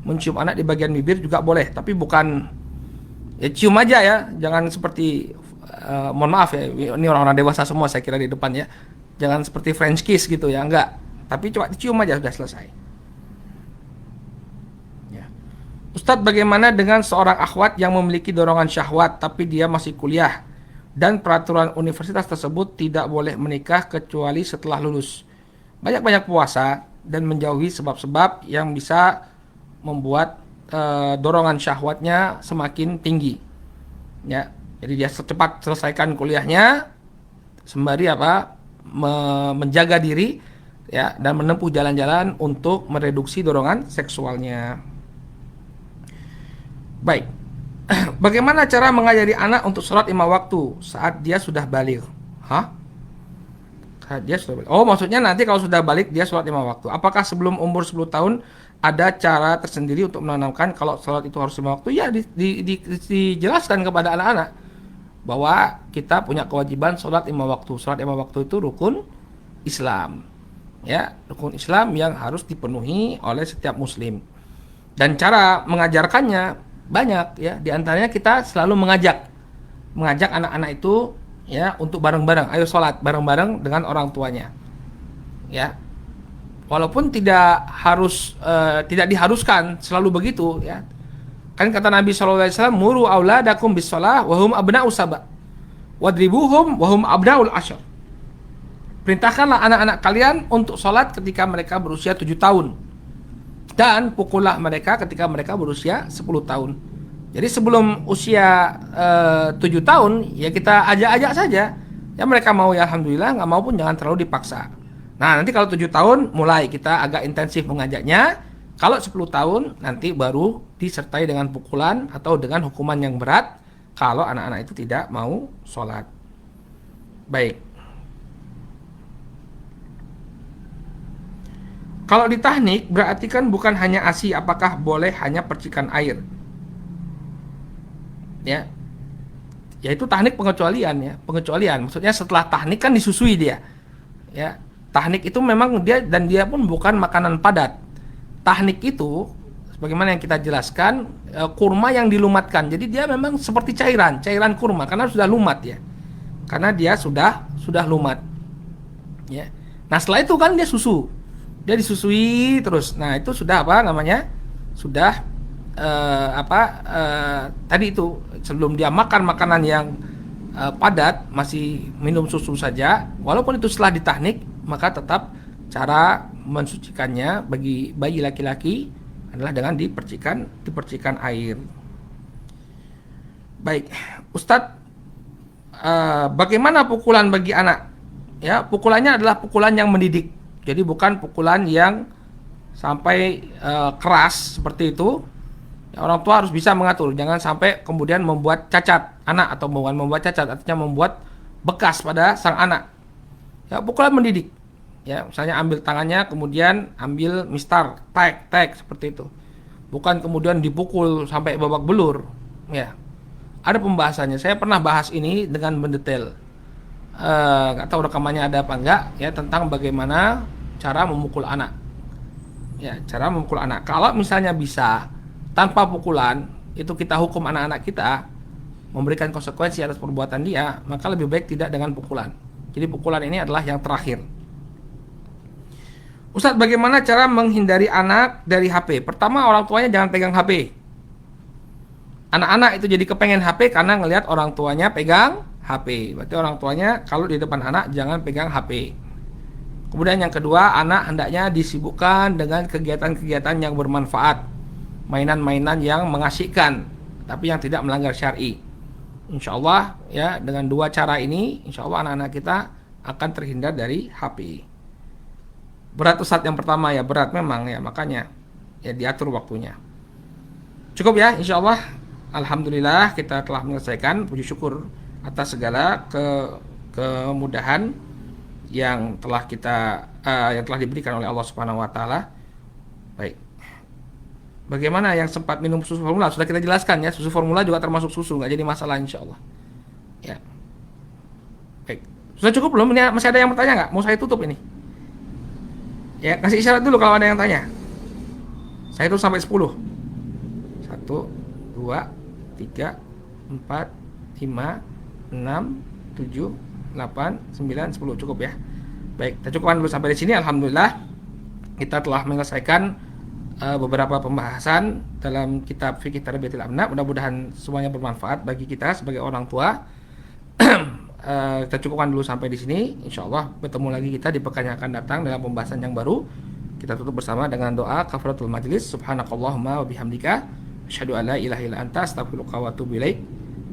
Mencium anak di bagian bibir juga boleh, tapi bukan ya cium aja ya, jangan seperti mohon maaf ya, ini orang-orang dewasa semua saya kira di depan ya. Jangan seperti French kiss gitu ya, enggak. Tapi coba dicium aja sudah selesai. Ya. Ustadz, bagaimana dengan seorang akhwat yang memiliki dorongan syahwat tapi dia masih kuliah dan peraturan universitas tersebut tidak boleh menikah kecuali setelah lulus? Banyak-banyak puasa dan menjauhi sebab-sebab yang bisa membuat dorongan syahwatnya semakin tinggi. Ya, jadi dia cepat selesaikan kuliahnya sembari menjaga diri ya, dan menempuh jalan-jalan untuk mereduksi dorongan seksualnya. Baik. Bagaimana cara mengajari anak untuk sholat 5 waktu saat dia sudah baligh? Saat dia sudah baligh. Oh, maksudnya nanti kalau sudah balik dia sholat 5 waktu. Apakah sebelum umur 10 tahun ada cara tersendiri untuk menanamkan kalau sholat itu harus 5 waktu? Ya, dijelaskan kepada anak-anak bahwa kita punya kewajiban sholat 5 waktu. Sholat 5 waktu itu rukun Islam. Ya, rukun Islam yang harus dipenuhi oleh setiap muslim. Dan cara mengajarkannya banyak ya. Di antaranya kita selalu mengajak anak-anak itu ya untuk bareng-bareng, ayo sholat bareng-bareng dengan orang tuanya. Ya. Walaupun tidak diharuskan selalu begitu ya. Kan kata Nabi SAW, muru auladakum bis shalah wa hum abna'u sab'a. Wadribuhum wahum abdaul asyr. Perintahkanlah anak-anak kalian untuk sholat ketika mereka berusia 7 tahun. Dan pukullah mereka ketika mereka berusia 10 tahun. Jadi sebelum usia 7 tahun, ya kita ajak-ajak saja. Ya mereka mau ya alhamdulillah, nggak mau pun jangan terlalu dipaksa. Nah nanti kalau 7 tahun mulai kita agak intensif mengajaknya. Kalau 10 tahun nanti baru disertai dengan pukulan atau dengan hukuman yang berat kalau anak-anak itu tidak mau sholat. Baik. Kalau ditahnik berarti kan bukan hanya ASI, apakah boleh hanya percikan air? Ya. Yaitu tahnik pengecualian ya, pengecualian. Maksudnya setelah tahnik kan disusui dia. Ya. Tahnik itu memang dia pun bukan makanan padat. Tahnik itu sebagaimana yang kita jelaskan, kurma yang dilumatkan. Jadi dia memang seperti cairan kurma karena sudah lumat ya. Karena dia sudah lumat. Ya. Nah, setelah itu kan dia susu. Dia disusui terus. Nah, itu sudah apa namanya? Sudah tadi itu sebelum dia makan makanan yang padat masih minum susu saja, walaupun itu setelah ditahnik, maka tetap cara mensucikannya bagi bayi laki-laki adalah dengan dipercikan air. Baik, Ustadz, bagaimana pukulan bagi anak? Ya, pukulannya adalah pukulan yang mendidik. Jadi bukan pukulan yang sampai keras seperti itu. Ya, orang tua harus bisa mengatur, jangan sampai kemudian membuat cacat anak, atau bukan membuat cacat, artinya membuat bekas pada sang anak. Ya, pukulan mendidik. Ya, misalnya ambil tangannya, kemudian ambil mistar, tag seperti itu. Bukan kemudian dipukul sampai babak belur. Ya, ada pembahasannya. Saya pernah bahas ini dengan mendetail. Nggak tahu rekamannya ada apa enggak ya, tentang bagaimana cara memukul anak. Ya, cara memukul anak. Kalau misalnya bisa tanpa pukulan, itu kita hukum anak-anak kita, memberikan konsekuensi atas perbuatan dia, maka lebih baik tidak dengan pukulan. Jadi pukulan ini adalah yang terakhir. Ustadz, bagaimana cara menghindari anak dari HP? Pertama, orang tuanya jangan pegang HP. Anak-anak itu jadi kepengen HP karena ngelihat orang tuanya pegang HP. Berarti orang tuanya kalau di depan anak jangan pegang HP. Kemudian yang kedua, anak hendaknya disibukkan dengan kegiatan-kegiatan yang bermanfaat, mainan-mainan yang mengasihkan, tapi yang tidak melanggar syar'i. Insya Allah ya, dengan dua cara ini, insya Allah anak-anak kita akan terhindar dari HP. Berat Ustadz yang pertama ya, berat memang ya, makanya ya diatur waktunya. Cukup ya, insya Allah. Alhamdulillah kita telah menyelesaikan. Puji syukur atas segala kemudahan yang telah diberikan oleh Allah Subhanahu wa taala. Baik. Bagaimana yang sempat minum susu formula? Sudah kita jelaskan ya, susu formula juga termasuk susu, nggak jadi masalah insya Allah. Ya. Baik. Sudah cukup belum? Ini masih ada yang bertanya nggak? Mau saya tutup ini? Ya, kasih isyarat dulu kalau ada yang tanya. Saya tutup sampai 10. 1, 2, 3, 4, 5, 6, 7, 8, 9, 10. Cukup ya. Baik, kita cukupkan dulu sampai di sini. Alhamdulillah kita telah menyelesaikan beberapa pembahasan dalam kitab Fiqh Tarbiyatil Abna. Mudah-mudahan semuanya bermanfaat bagi kita sebagai orang tua. Kita cukupkan dulu sampai di sini. Insyaallah bertemu lagi kita di pekan yang akan datang dalam pembahasan yang baru. Kita tutup bersama dengan doa kafaratul majlis. Subhanakallahumma wa bihamdika asyhadu an la ilaha illa anta astaghfiruka wa atubu ilaik.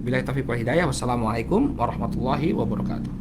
Billahi taufiq wal hidayah. Wassalamualaikum warahmatullahi wabarakatuh.